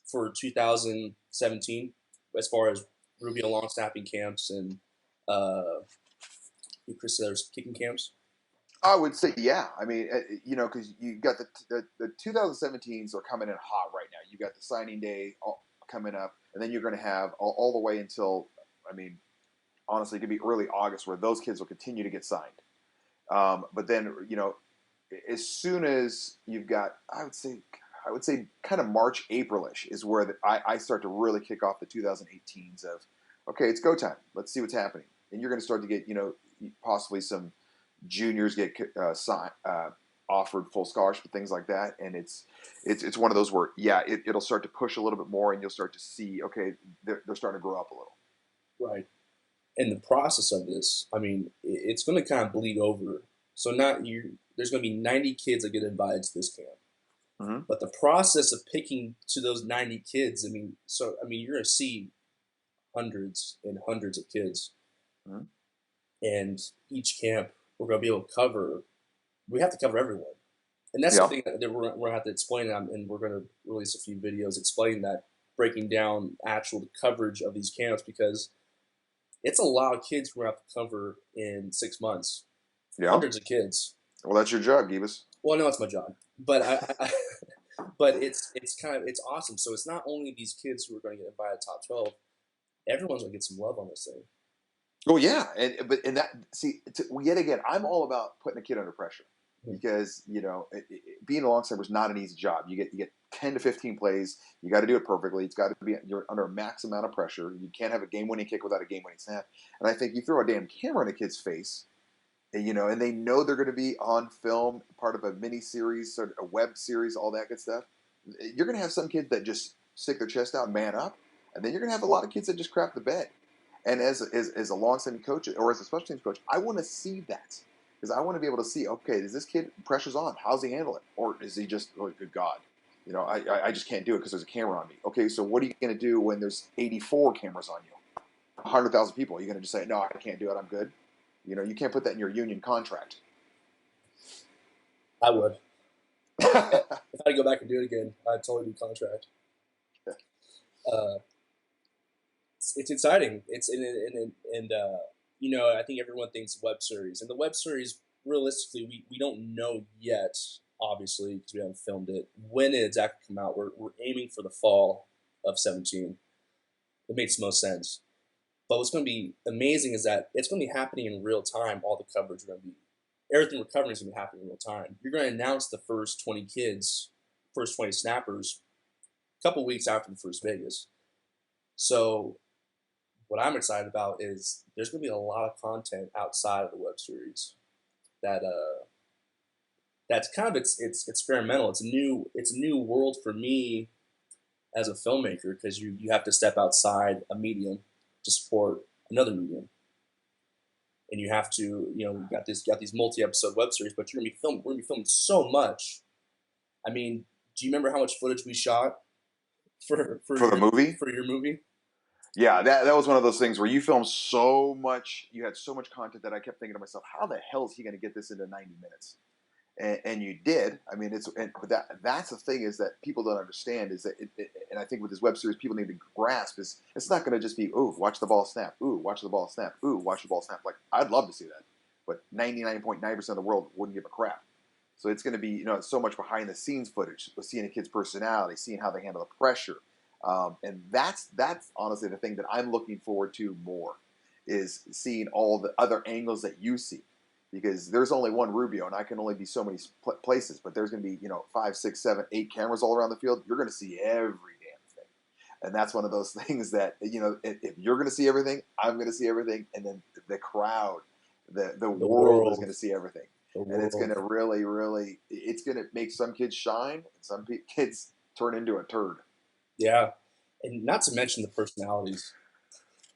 A: for 2017 as far as Rubio long snapping camps and uh, Chris Sellers kicking camps.
B: I would say, yeah. I mean, you know, because you got the 2017s are coming in hot right now. You got the signing day coming up, and then you're going to have all the way until, I mean, honestly, it could be early August where those kids will continue to get signed. But then, you know, as soon as you've got, I would say, kind of March, Aprilish is where I start to really kick off the 2018s of, okay, it's go time. Let's see what's happening, and you're going to start to get, you know, possibly some juniors get offered full scholarship, things like that, and it's one of those where, yeah, it'll start to push a little bit more, and you'll start to see, okay, they're starting to grow up a little.
A: Right. And the process of this, I mean, it's going to kind of bleed over. So not you. There's going to be 90 kids that get invited to this camp.
B: Mm-hmm.
A: But the process of picking to those 90 kids, I mean, you're going to see hundreds and hundreds of kids,
B: Mm-hmm.
A: and each camp we're going to be able to cover. We have to cover everyone, and that's
B: Yeah.
A: something that we're going to have to explain. And we're going to release a few videos explaining that, breaking down actual coverage of these camps because it's a lot of kids we're going to have to cover in 6 months.
B: Yeah.
A: Hundreds of kids.
B: Well, that's your job, Gibas.
A: Well, no, it's my job, but but it's awesome. So it's not only these kids who are going to get invited to top 12. Everyone's going to get some love on this thing.
B: Oh yeah, and that, see, yet again, I'm all about putting a kid under pressure because, you know, being a long snapper is not an easy job. You get 10 to 15 plays. You got to do it perfectly. It's got to be, you're under a max amount of pressure. You can't have a game-winning kick without a game-winning snap. And I think you throw a damn camera in a kid's face, and, you know, and they know they're going to be on film, part of a mini series, sort of a web series, all that good stuff. You're going to have some kids that just stick their chest out and man up, and then you're going to have a lot of kids that just crap the bed. And as a long-standing coach or as a special teams coach, I want to see that because I want to be able to see, okay, is this kid pressure's on? How's he handle it? Or is he just, oh, good God, you know, I just can't do it because there's a camera on me. Okay, so what are you going to do when there's 84 cameras on you? 100,000 people. Are you going to just say, no, I can't do it, I'm good? You know, you can't put that in your union contract.
A: I would. If I had to go back and do it again, I'd totally do contract. It's exciting. You know, I think everyone thinks web series, and the web series realistically we don't know yet, obviously because we haven't filmed it when it exactly come out. We're aiming for the fall of 17. It makes the most sense. But what's going to be amazing is that it's going to be happening in real time. All the coverage are going to be everything we're covering is going to be happening in real time. You're going to announce the first 20 kids, first 20 snappers, a couple weeks after the first Vegas. So what I'm excited about is there's going to be a lot of content outside of the web series that that's kind of it's experimental. It's a new world for me as a filmmaker because you have to step outside a medium to support another medium, and you have to, you know, you got these multi-episode web series, but we're gonna be filming so much. I mean, do you remember how much footage we shot
B: For the movie?
A: For your movie?
B: Yeah, that was one of those things where you filmed so much, you had so much content that I kept thinking to myself, how the hell is he going to get this into 90 minutes? And you did. I mean, but that's the thing is that people don't understand is that, and I think with this web series, people need to grasp is it's not going to just be, ooh, watch the ball snap, ooh, watch the ball snap, ooh, watch the ball snap. Like, I'd love to see that, but 99.9% of the world wouldn't give a crap. So it's going to be, you know, so much behind the scenes footage, seeing a kid's personality, seeing how they handle the pressure, And that's honestly the thing that I'm looking forward to more, is seeing all the other angles that you see, because there's only one Rubio, and I can only be so many places. But there's going to be 5, 6, 7, 8 cameras all around the field. You're going to see every damn thing, and that's one of those things that if you're going to see everything, I'm going to see everything, and then the crowd, the
A: The
B: world is
A: world,
B: going to see everything,
A: the
B: and it's going
A: world.
B: to really it's going to make some kids shine, and some kids turn into a turd.
A: Yeah, and not to mention the personalities.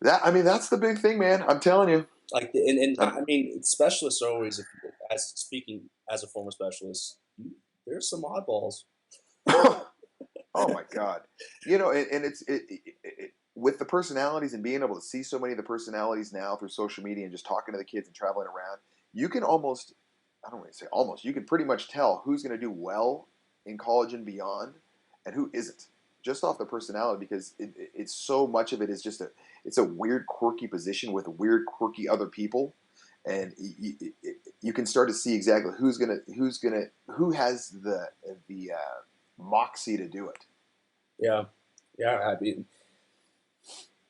B: That's the big thing, man. I'm telling you.
A: Like, and I mean, specialists are always, as speaking as a former specialist, there's some oddballs.
B: Oh my God, and with the personalities and being able to see so many of the personalities now through social media and just talking to the kids and traveling around, you can almost, I don't want to say almost, you can pretty much tell who's going to do well in college and beyond, and who isn't, just off the personality, because it's so much of it is just it's a weird, quirky position with weird, quirky other people, and you can start to see exactly who has the moxie to do it.
A: Yeah, yeah. I mean,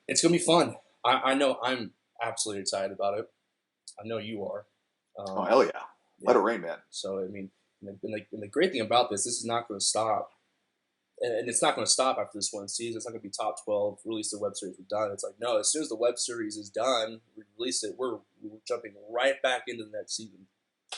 A: it's gonna be fun. I know I'm absolutely excited about it. I know you are.
B: Oh
A: Um,
B: hell yeah! Let
A: yeah.
B: it rain, man.
A: So I mean, and the great thing about this is not going to stop, and it's not going to stop after this one season. It's not going to be top 12. Release the web series. We're done. It's like, no. As soon as the web series is done, we release it. We're jumping right back into the next season.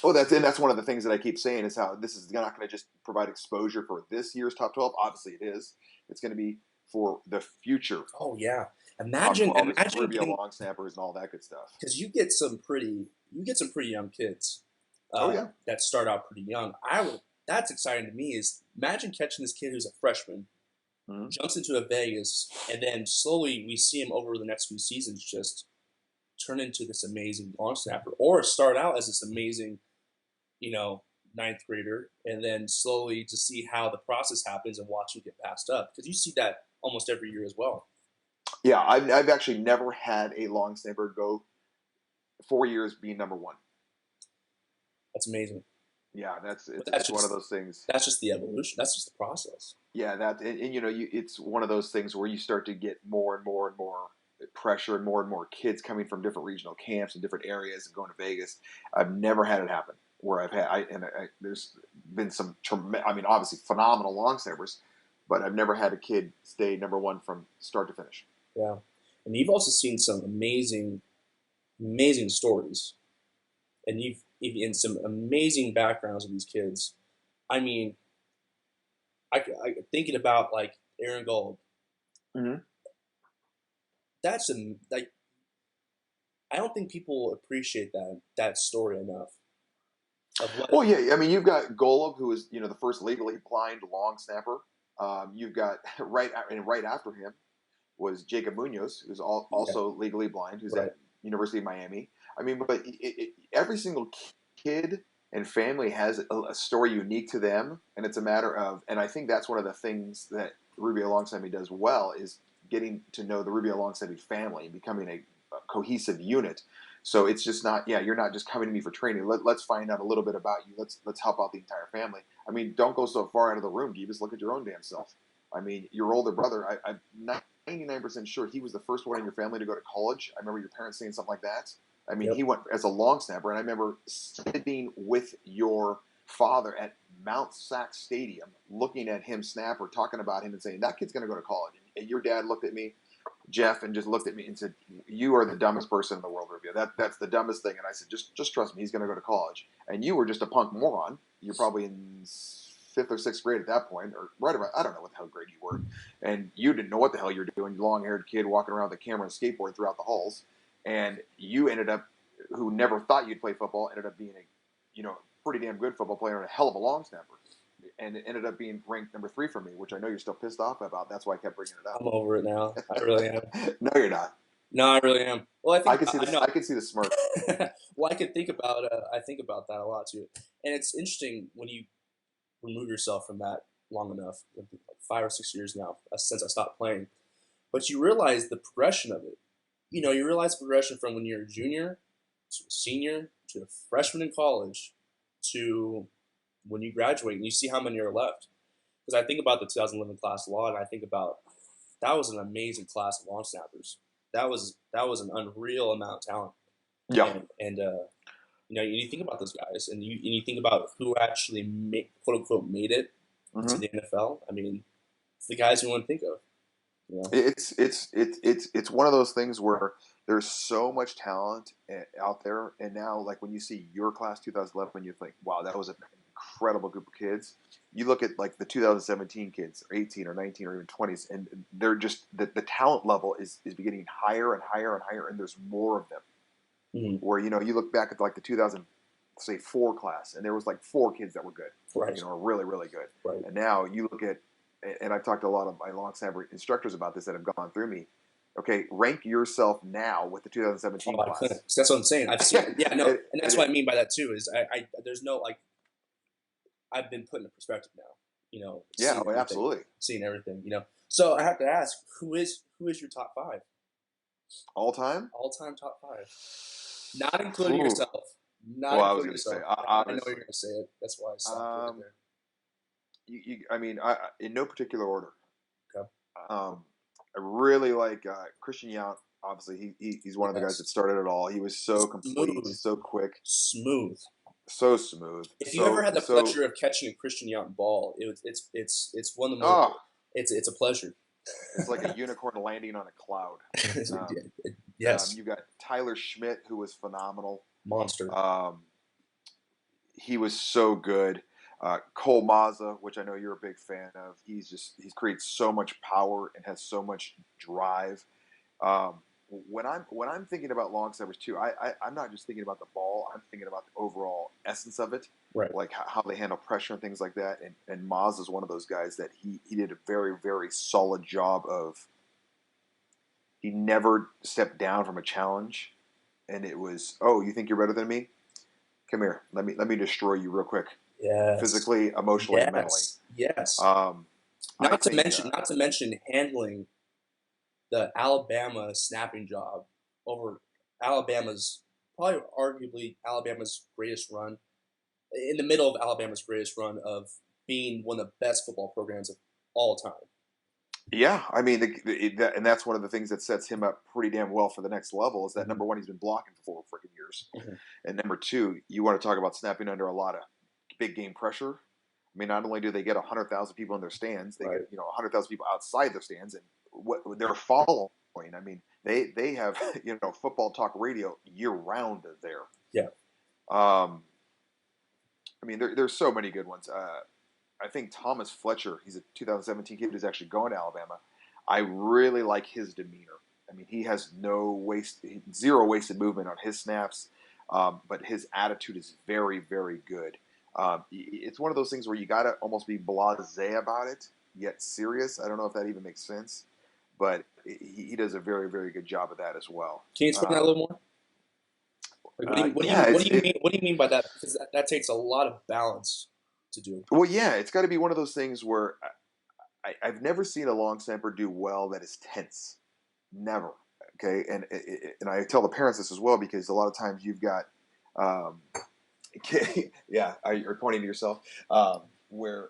B: Oh, that's one of the things that I keep saying, is how this is not going to just provide exposure for this year's top 12. Obviously, it is. It's going to be for the future
A: Oh yeah.
B: top
A: Imagine
B: 12 as
A: imagine
B: Rubio
A: getting,
B: long snappers and all that good stuff.
A: because you get some pretty young kids
B: Oh yeah.
A: that start out pretty young. I would That's exciting to me. Is imagine catching this kid who's a freshman,
B: Mm-hmm.
A: jumps into a Vegas, and then slowly we see him over the next few seasons just turn into this amazing long snapper, or start out as this amazing, you know, ninth grader, and then slowly to see how the process happens and watch him get passed up, because you see that almost every year as well.
B: Yeah, I've actually never had a long snapper go 4 years being number one.
A: That's amazing.
B: Yeah,
A: But
B: it's one of those things.
A: that's just the evolution. That's just the process.
B: Yeah, and it's one of those things where you start to get more and more and more pressure and more kids coming from different regional camps and different areas and going to Vegas. I've never had it happen where there's been some obviously phenomenal long snappers, but I've never had a kid stay number one from start to finish.
A: Yeah, and you've also seen some amazing stories, and you've in some amazing backgrounds of these kids. I mean, I thinking about like Aaron Gold.
B: Mm-hmm.
A: That's a like I don't think people appreciate that story enough of what.
B: Well, yeah, I mean, you've got Golub, who is the first legally blind long snapper. You've got right after him was Jacob Munoz, who's
A: Yeah,
B: also legally blind, who's
A: right.
B: at University of Miami. I mean, but every single kid and family has a story unique to them, and it's a matter of, and I think that's one of the things that Rubio Longsammy does well, is getting to know the Rubio Longsammy family and becoming a cohesive unit. So it's just not, yeah, you're not just coming to me for training. Let's find out a little bit about you. Let's help out the entire family. I mean, don't go so far out of the room, Gibas. Look at your own damn self. I mean, your older brother, I'm 99% sure he was the first one in your family to go to college. I remember your parents saying something like that. I mean,
A: Yep.
B: he went as a long snapper, and I remember sitting with your father at Mount Sac Stadium, looking at him snapper, talking about him, and saying that kid's going to go to college. And your dad looked at me, Jeff, and just looked at me and said, "You are the dumbest person in the world, Rubio. That's the dumbest thing." And I said, "Just trust me. He's going to go to college." And you were just a punk moron. You're probably in fifth or sixth grade at that point, or right about, I don't know what the hell grade you were, and you didn't know what the hell you're doing. Long-haired kid walking around with a camera and skateboard throughout the halls, and you ended up, who never thought you'd play football, ended up being a pretty damn good football player and a hell of a long snapper. And it ended up being ranked number 3 for me, which I know you're still pissed off about. That's why I kept bringing it
A: I'm over it now. I really am.
B: up. No, you're not.
A: No, I really am. Well, I
B: I
A: think
B: can see
A: I
B: this.
A: know.
B: I can see the smirk.
A: Well, I think about that a lot too, and it's interesting when you remove yourself from that long enough, like 5 or 6 years now since I stopped playing, but you realize the progression of it. You realize the progression from when you're a junior to a senior to a freshman in college to when you graduate, and you see how many are left. Because I think about the 2011 class a lot, and I think about that was an amazing class of long snappers. That was an unreal amount of talent.
B: Yeah.
A: And you think about those guys, and you think about who actually quote unquote made it to
B: Hmm.
A: the NFL. I mean, it's the guys you want to think of. You know,
B: It's one of those things where there's so much talent out there, and now like when you see your class 2011, you think, wow, that was an incredible group of kids. You look at like the 2017 kids, or 18 or 19 or even 20s, and they're just the talent level is getting higher and higher and higher, and there's more of them.
A: mm-hmm.
B: Where you look back at like the 2004 class, and there was like 4 kids that were good,
A: Right,
B: really really good.
A: right.
B: And now you look at, and I've talked to a lot of my long snapper instructors about this that have gone through me. Okay, rank yourself now with the 2017
A: Oh, I couldn't.
B: class.
A: So that's what I'm saying. I've seen. Yeah, no, and that's what I
B: it,
A: mean by that too. Is I there's no like I've been put in a perspective now.
B: yeah,
A: Seeing
B: oh,
A: everything,
B: absolutely.
A: seeing everything. So I have to ask, who is your top five,
B: All time.
A: all time top five, not including
B: Ooh.
A: yourself, not
B: Well, I was
A: including
B: going to say,
A: yourself. I know you're
B: obviously,
A: gonna say it. That's why I stopped you right
B: um,
A: there.
B: I mean, in no particular order.
A: Okay.
B: Um, I really like Christian Yount. Obviously, he's one of the guys that
A: Yes.
B: started it all. He was so complete,
A: Smooth,
B: so quick,
A: smooth.
B: so smooth,
A: If you ever had the
B: so.
A: pleasure of catching a Christian Yount ball, it's one of the most.
B: Oh,
A: It's a pleasure.
B: it's like a unicorn landing on a cloud. Um,
A: Yes,
B: you got Tyler Schmidt, who was phenomenal.
A: monster.
B: Um, he was so good. Cole Mazza, which I know you're a big fan of, he creates so much power and has so much drive. Um, when I'm thinking about long snappers too, I'm not just thinking about the ball. I'm thinking about the overall essence of it,
A: Right.
B: like how they handle pressure and things like that. And Maz is one of those guys that he did a very very solid job of. He never stepped down from a challenge, and it was, oh, you think you're better than me? Come here, let me destroy you real quick,
A: Yes.
B: physically, emotionally, and mentally.
A: Yes. Yes.
B: Um, I think,
A: Not to mention handling the Alabama snapping job over Alabama's probably arguably Alabama's greatest run in the middle of Alabama's greatest run of being one of the best football programs of all time.
B: yeah, I mean, and that's one of the things that sets him up pretty damn well for the next level. Is that
A: Mm-hmm.
B: number one, he's been blocking for 4 freaking years,
A: Mm-hmm.
B: and number two, you want to talk about snapping under a lot of big game pressure. I mean, not only do they get 100,000 people in their stands, they
A: Right.
B: get 100,000 people outside their stands, and what they're following. I mean, they have football talk radio year round there.
A: Yeah.
B: I mean, there's so many good ones. I think Thomas Fletcher, he's a 2017 kid who's actually going to Alabama. I really like his demeanor. I mean, he has zero wasted movement on his snaps, but his attitude is very, very good. It's one of those things where you got to almost be blasé about it, yet serious. I don't know if that even makes sense, but he does a very, very good job of that as well.
A: Can you explain that a little more? Like,
B: Yeah,
A: what do you mean by that? Because that takes a lot of balance to do.
B: well, yeah, it's got to be one of those things where I've never seen a long snapper do well that is tense. Never. Okay, and I tell the parents this as well because a lot of times you've got, yeah, you're pointing to yourself, where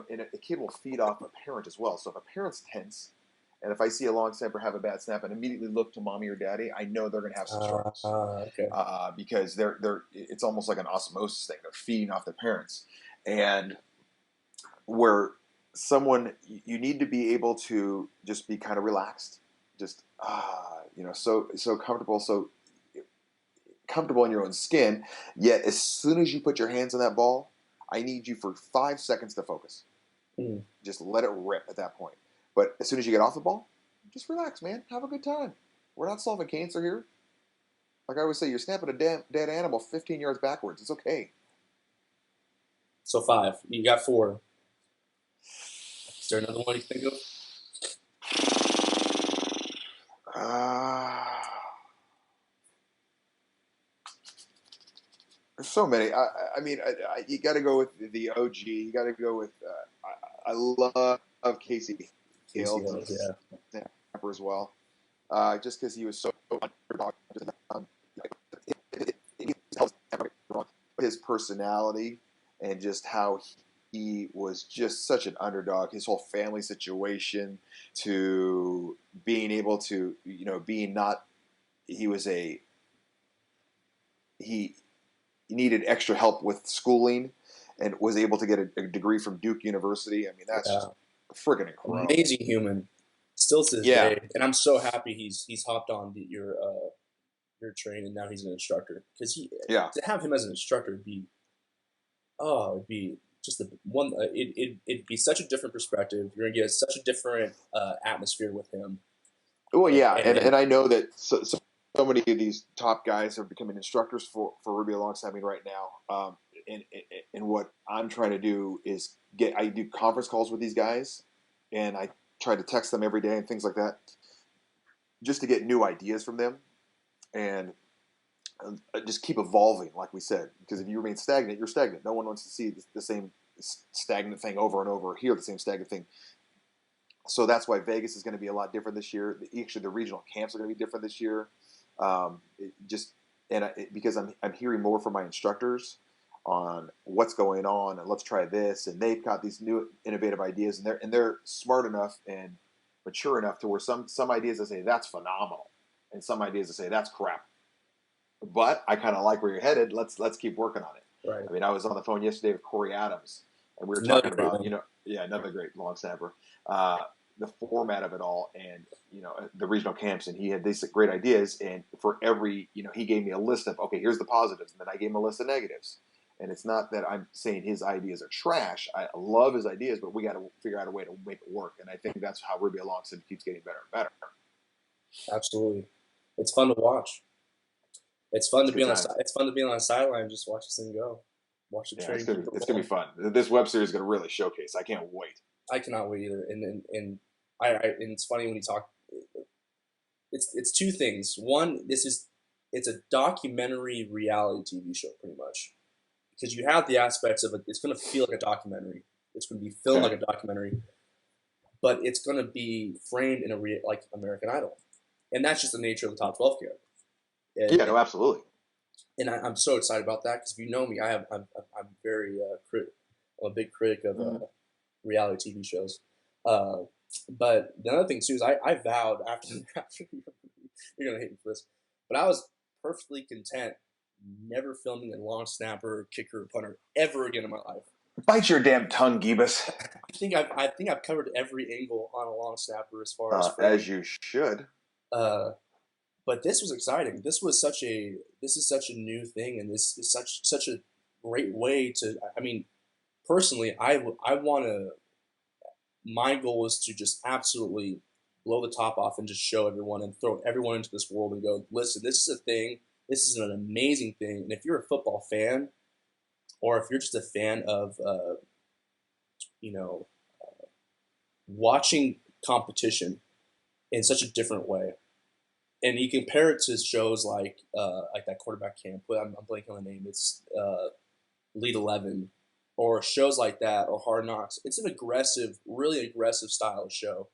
B: and a kid will feed off a parent as well. So if a parent's tense, and if I see a long snapper have a bad snap and immediately look to mommy or daddy, I know they're going to have some struggles
A: Okay.
B: because it's almost like an osmosis thing. They're feeding off their parents, and where someone you need to be able to just be kind of relaxed, just so comfortable in your own skin. Yet as soon as you put your hands on that ball, I need you for 5 seconds to focus.
A: Mm.
B: Just let it rip at that point. But as soon as you get off the ball, just relax, man. Have a good time. We're not solving cancer here. Like I always say, you're snapping a dead animal 15 yards backwards. It's okay.
A: So 5. You got 4. Is there another one you think of?
B: There's so many. I mean, you got to go with the OG. You got to go with. I love Casey
A: Casey
B: Hale,
A: Hills, yeah.
B: snapper as well. Just because he was so underdog. His personality and just how he was just such an underdog. His whole family situation, to being able to, being not, he was he needed extra help with schooling and was able to get a degree from Duke University. I mean, that's
A: Yeah,
B: just freaking incredible.
A: amazing human, still to this
B: Yeah,
A: day. And I'm so happy he's hopped on your train and now he's an instructor because he
B: yeah.
A: to have him as an instructor it'd be just the one. It'd be such a different perspective. You're gonna get such a different atmosphere with him.
B: Well, yeah,
A: And
B: and I know that so many of these top guys are becoming instructors for Rubio Longstaffing right now. And what I'm trying to do is I do conference calls with these guys, and I try to text them every day and things like that, just to get new ideas from them, and just keep evolving, like we said. Because if you remain stagnant, you're stagnant. No one wants to see the same stagnant thing over and over, or hear the same stagnant thing. So that's why Vegas is going to be a lot different this year. Actually, the regional camps are going to be different this year. Because I'm hearing more from my instructors on what's going on, and let's try this, and they've got these new innovative ideas, and they're smart enough and mature enough to where some ideas I say that's phenomenal, and some ideas I say that's crap. But I kind of like where you're headed. Let's keep working on it.
A: right,
B: I mean, I was on the phone yesterday with Corey Adams, and we were
A: another
B: talking
A: great
B: about,
A: one.
B: yeah, another great long snapper, the format of it all, and the regional camps, and he had these great ideas, and for every, he gave me a list of, okay, here's the positives, and then I gave him a list of negatives. And it's not that I'm saying his ideas are trash. I love his ideas, but we got to figure out a way to make it work. And I think that's how Rubio Longstaffing keeps getting better and better.
A: Absolutely, it's fun to watch. It's fun
B: It's
A: to be
B: good
A: on the
B: times.
A: it's fun to be on the sideline and just watch this thing go, watch the
B: Yeah,
A: train keep it
B: it's gonna be
A: rolling.
B: fun. This web series is gonna really showcase. I can't wait.
A: I cannot wait either. And and it's funny when you talk. It's two things. One, it's a documentary reality TV show pretty much because you have the aspects of it. It's going to feel like a documentary. It's going to be filmed like
B: Okay.
A: a documentary, but it's going to be framed in like American Idol, and that's just the nature of the top 12 camp.
B: Yeah. No. Absolutely.
A: And I'm so excited about that because if you know me, I'm very I'm a big critic of
B: Mm-hmm.
A: reality TV shows. Uh, but the other thing too is I vowed after you're gonna hate me for this, but I was perfectly content never filming a long snapper, kicker, or punter ever again in my life.
B: Bite your damn tongue, Gibas.
A: I think I've covered every angle on a long snapper as far as
B: As
A: framing.
B: you should.
A: Uh, but this was exciting. This is such a new thing, and this is such a great way to. I mean, personally, I want to. My goal is to just absolutely blow the top off and just show everyone and throw everyone into this world and go, listen, this is a thing. This is an amazing thing. And if you're a football fan, or if you're just a fan of, you know, watching competition in such a different way, and you compare it to shows like that quarterback camp. I'm blanking on the name. It's Lead 11, or shows like that, or Hard Knocks. It's an aggressive, really aggressive style of show.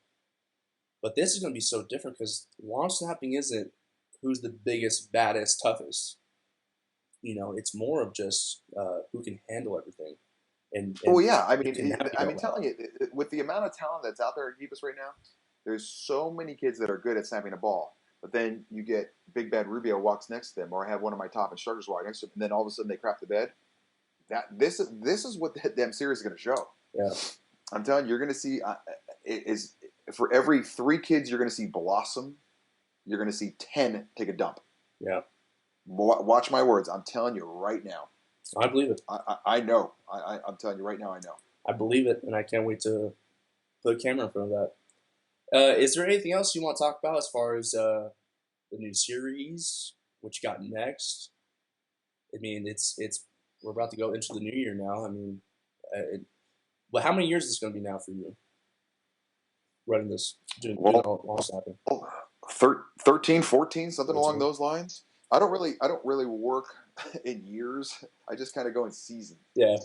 A: But this is going to be so different because long snapping isn't who's the biggest, baddest, toughest. It's more of just who can handle everything
B: Oh
A: and
B: yeah. I
A: who
B: mean,
A: can navigate all that.
B: telling you, with the amount of talent that's out there at Gibas right now, there's so many kids that are good at snapping a ball. But then you get Big Bad Rubio walks next to them, or I have one of my top instructors walk next to them, and then all of a sudden they crap the bed. This is what the damn series is going to show.
A: Yeah,
B: I'm telling you, you're going to see is for every 3 kids you're going to see blossom, you're going to see 10 take a dump.
A: yeah,
B: Watch my words. I'm telling you right now.
A: I believe it.
B: I know. I'm telling you right now. I know.
A: I believe it, and I can't wait to put a camera in front of that. Is there anything else you want to talk about as far as the new series? What you got next? I mean, it's we're about to go into the new year now. I mean, but how many years is this going to be now for you running this, doing
B: Well,
A: all snapping?
B: 13, 14, something along
A: 14.
B: those lines. I don't really work in years. I just kind of go in season.
A: Yeah,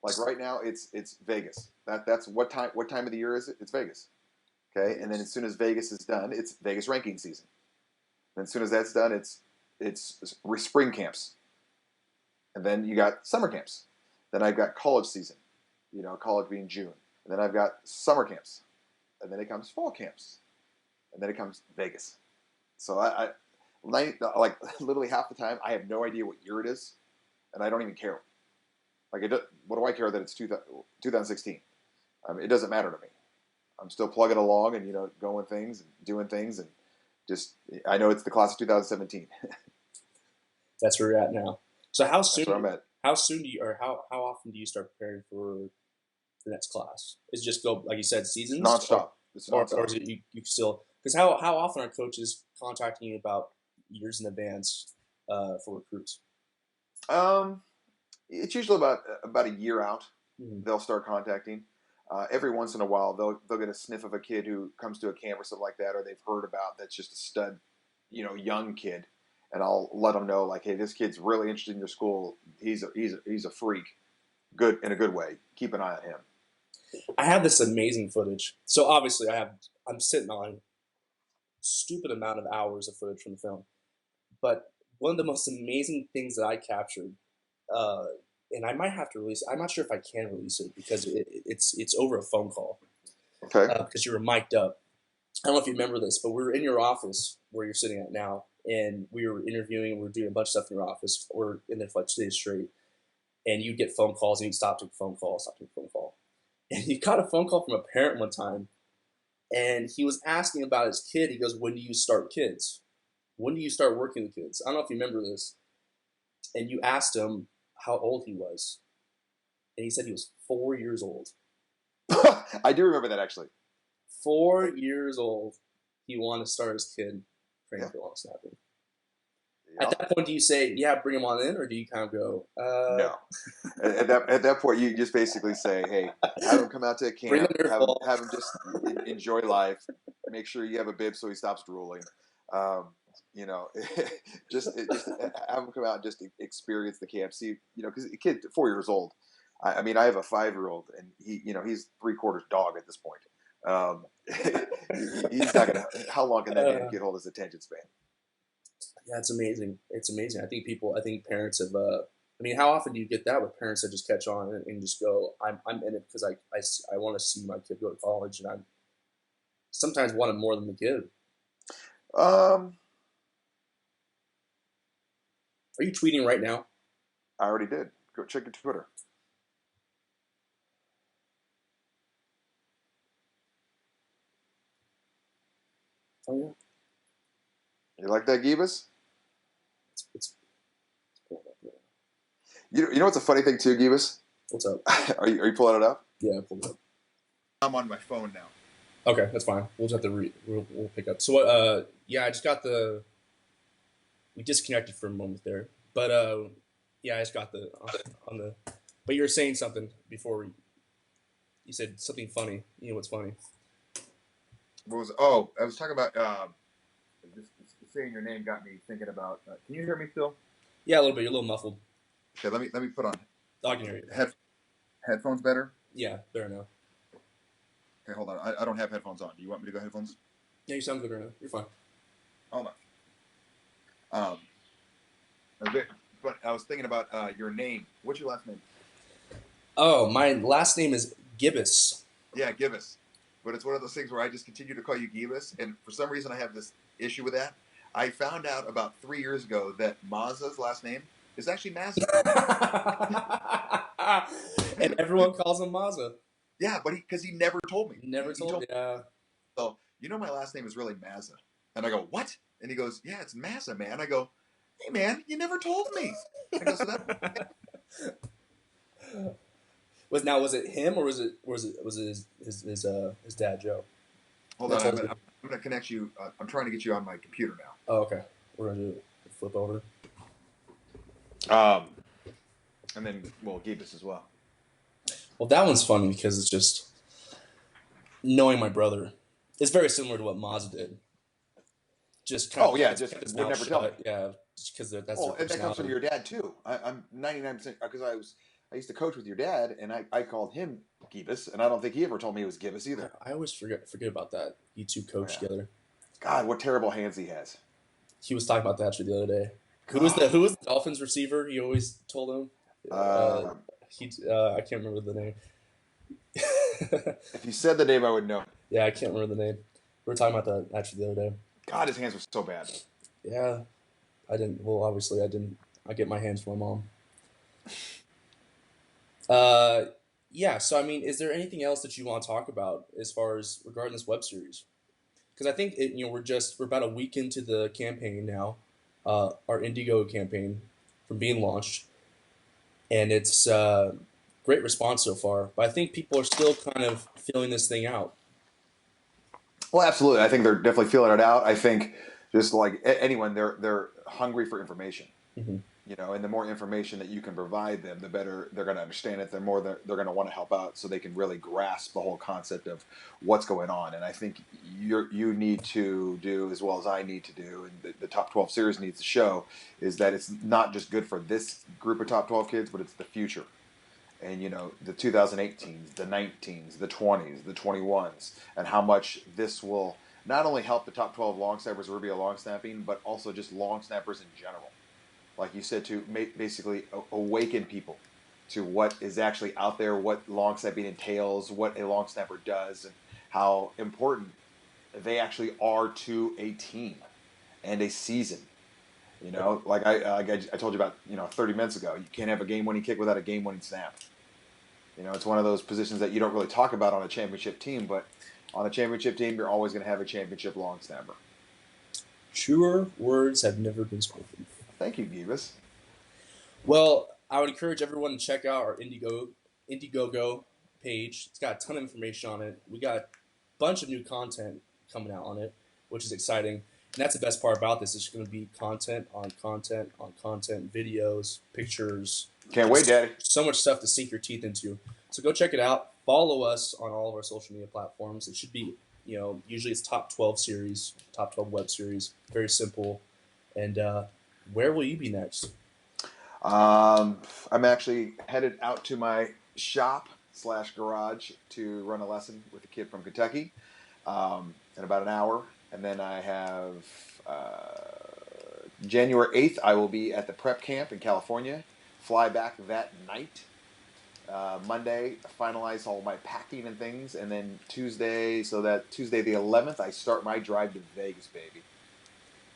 B: Like right now, it's Vegas. That's what time of the year is it? It's Vegas. Okay, and then as soon as Vegas is done, it's Vegas ranking season. And as soon as that's done, it's spring camps, and then you got summer camps. Then I've got college season. college being June. And then I've got summer camps. And then it comes fall camps. And then it comes Vegas. So like literally half the time, I have no idea what year it is. And I don't even care. Like, what do I care that it's 2016? It doesn't matter to me. I'm still plugging along and, going things and doing things. And just, I know it's the class of 2017.
A: That's where you're at now. So
B: That's where I'm at.
A: How soon do you, or how often do you start preparing for the next class? Is it just go, like you said, seasons?
B: Nonstop. It's nonstop.
A: Or is it you still, because how often are coaches contacting you about years in advance for recruits?
B: It's usually about a year out.
A: Mm-hmm.
B: They'll start contacting. Every once in a while, they'll get a sniff of a kid who comes to a camp or something like that, or they've heard about that's just a stud, young kid, and I'll let them know, like, hey, this kid's really interested in your school. He's a freak, good in a good way. Keep an eye on him.
A: I have this amazing footage. So obviously, I'm sitting on stupid amount of hours of footage from the film, but one of the most amazing things that I captured. And I might have to release it. I'm not sure if I can release it because it's over a phone call.
B: Okay.
A: Because you were mic'd up. I don't know if you remember this, but we were in your office where you're sitting at now, and we were interviewing and we were doing a bunch of stuff in your office. We're in there for like 2 days straight, and you'd get phone calls and you'd stop taking phone call. And you got a phone call from a parent one time, and he was asking about his kid. He goes, "When do you start kids? When do you start working with kids?" I don't know if you remember this. And you asked him how old he was, and he said he was 4 years old.
B: I do remember that, actually.
A: 4 years old, he wanted to start his kid training for long snapping. At that point, do you say, "Yeah, bring him on in," or do you kind of go,
B: No. At that point, you just basically say, "Hey, have him come out to a camp, have him just enjoy life. Make sure you have a bib so he stops drooling. Just have him come out and just experience the camp. See, because a kid 4 years old. I mean, I have a 5-year-old, and he's 3/4 dog at this point. He's not gonna. How long can that kid hold his attention span?"
A: Yeah, it's amazing. It's amazing. I think parents have. I mean, how often do you get that with parents that just catch on and just go, "I'm in it because I want to see my kid go to college, and I'm sometimes wanted more than the kid." Are you tweeting right now?
B: I already did. Go check your Twitter.
A: Oh yeah.
B: You like that, Gibas?
A: It's pulling up. Yeah.
B: You know what's a funny thing too, Gibas?
A: What's up?
B: Are you pulling it up?
A: Yeah, I pulled it up.
B: I'm on my phone now.
A: Okay, that's fine. We'll just have to we'll pick up. So what? Yeah, I just got we disconnected for a moment there, but yeah, I just got on the. But you were saying something before you said something funny. You know what's funny?
B: I was talking about just saying your name got me thinking about. Can you hear me still?
A: Yeah, a little bit. You're a little muffled.
B: Okay, let me put on.
A: I can hear you.
B: Headphones better?
A: Yeah, better now.
B: Okay, hold on. I don't have headphones on. Do you want me to go headphones?
A: Yeah, you sound good right now. You're fine.
B: Hold on. But I was thinking about your name. What's your last name?
A: Oh, my last name is Gibas.
B: Yeah, Gibas. But it's one of those things where I just continue to call you Gibas, and for some reason I have this issue with that. I found out about 3 years ago that Mazza's last name is actually Mazza.
A: And everyone calls him Mazza.
B: Yeah, but because he never told me.
A: Never told me. Yeah.
B: So, my last name is really Mazza. And I go, what? And he goes, yeah, it's Mazza, man. I go, hey, man, you never told me. I go, so that...
A: Was it him or was it his dad Joe?
B: Hold on, I'm going to connect you. I'm trying to get you on my computer now.
A: Oh, okay. We're going to flip over.
B: And then Gibas as well.
A: Well, that one's funny because it's just knowing my brother. It's very similar to what Mazza did. Just kind
B: of, just would never tell me.
A: Yeah, because that's.
B: And that comes from your dad too. I'm 99% because I used to coach with your dad, and I called him Gibas, and I don't think he ever told me it was Gibas either.
A: I always forget about that. You two coached together.
B: God, what terrible hands he has.
A: He was talking about that actually the other day. Who was the Dolphins receiver? He always told him. I can't remember the name.
B: If you said the name, I would know.
A: Yeah, I can't remember the name. We were talking about that actually the other day.
B: God, his hands were so bad.
A: Yeah, I didn't. Well, obviously, I didn't. I get my hands from my mom. Uh, yeah. So, I mean, is there anything else that you want to talk about as far as regarding this web series? Because I think we're about a week into the campaign now, our Indiegogo campaign from being launched, and it's great response so far. But I think people are still kind of filling this thing out.
B: Well, absolutely. I think they're definitely feeling it out. I think just like anyone, they're hungry for information.
A: Hmm.
B: And the more information that you can provide them, the better they're going to understand it. The more they're going to want to help out, so they can really grasp the whole concept of what's going on. And I think you need to do as well as I need to do, and the top 12 series needs to show is that it's not just good for this group of top 12 kids, but it's the future. And the 2018s, the 19s, the 20s, the 21s, and how much this will not only help the top 12 long snappers, Rubio long snapping, but also just long snappers in general. Like you said, to basically awaken people to what is actually out there, what long snapping entails, what a long snapper does, and how important they actually are to a team and a season. Like I told you about 30 minutes ago, you can't have a game-winning kick without a game-winning snap. It's one of those positions that you don't really talk about on a championship team, but on a championship team, you're always going to have a championship long snapper.
A: Truer words have never been spoken.
B: Thank you, Gibas.
A: Well, I would encourage everyone to check out our Indiegogo page. It's got a ton of information on it. We got a bunch of new content coming out on it, which is exciting. And that's the best part about this. It's going to be content on content on content, videos, pictures.
B: Can't wait, Daddy.
A: So much stuff to sink your teeth into. So go check it out. Follow us on all of our social media platforms. It should be, usually it's top 12 series, top 12 web series. Very simple. And where will you be next?
B: I'm actually headed out to my shop/garage to run a lesson with a kid from Kentucky in about an hour. And then I have January 8th, I will be at the prep camp in California. Fly back that night. Monday, finalize all my packing and things. And then Tuesday the 11th, I start my drive to Vegas, baby.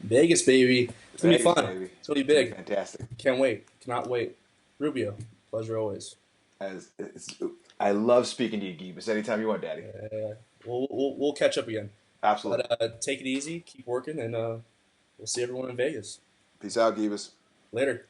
A: Vegas, baby. It's going to be
B: Vegas,
A: fun.
B: baby.
A: It's going to be big.
B: Fantastic.
A: Can't wait. Cannot wait. Rubio, pleasure always.
B: I love speaking to you, Gibas. Anytime you want, Daddy.
A: We'll catch up again.
B: Absolutely.
A: But take it easy. Keep working. And we'll see everyone in Vegas.
B: Peace out, Gibas.
A: Later.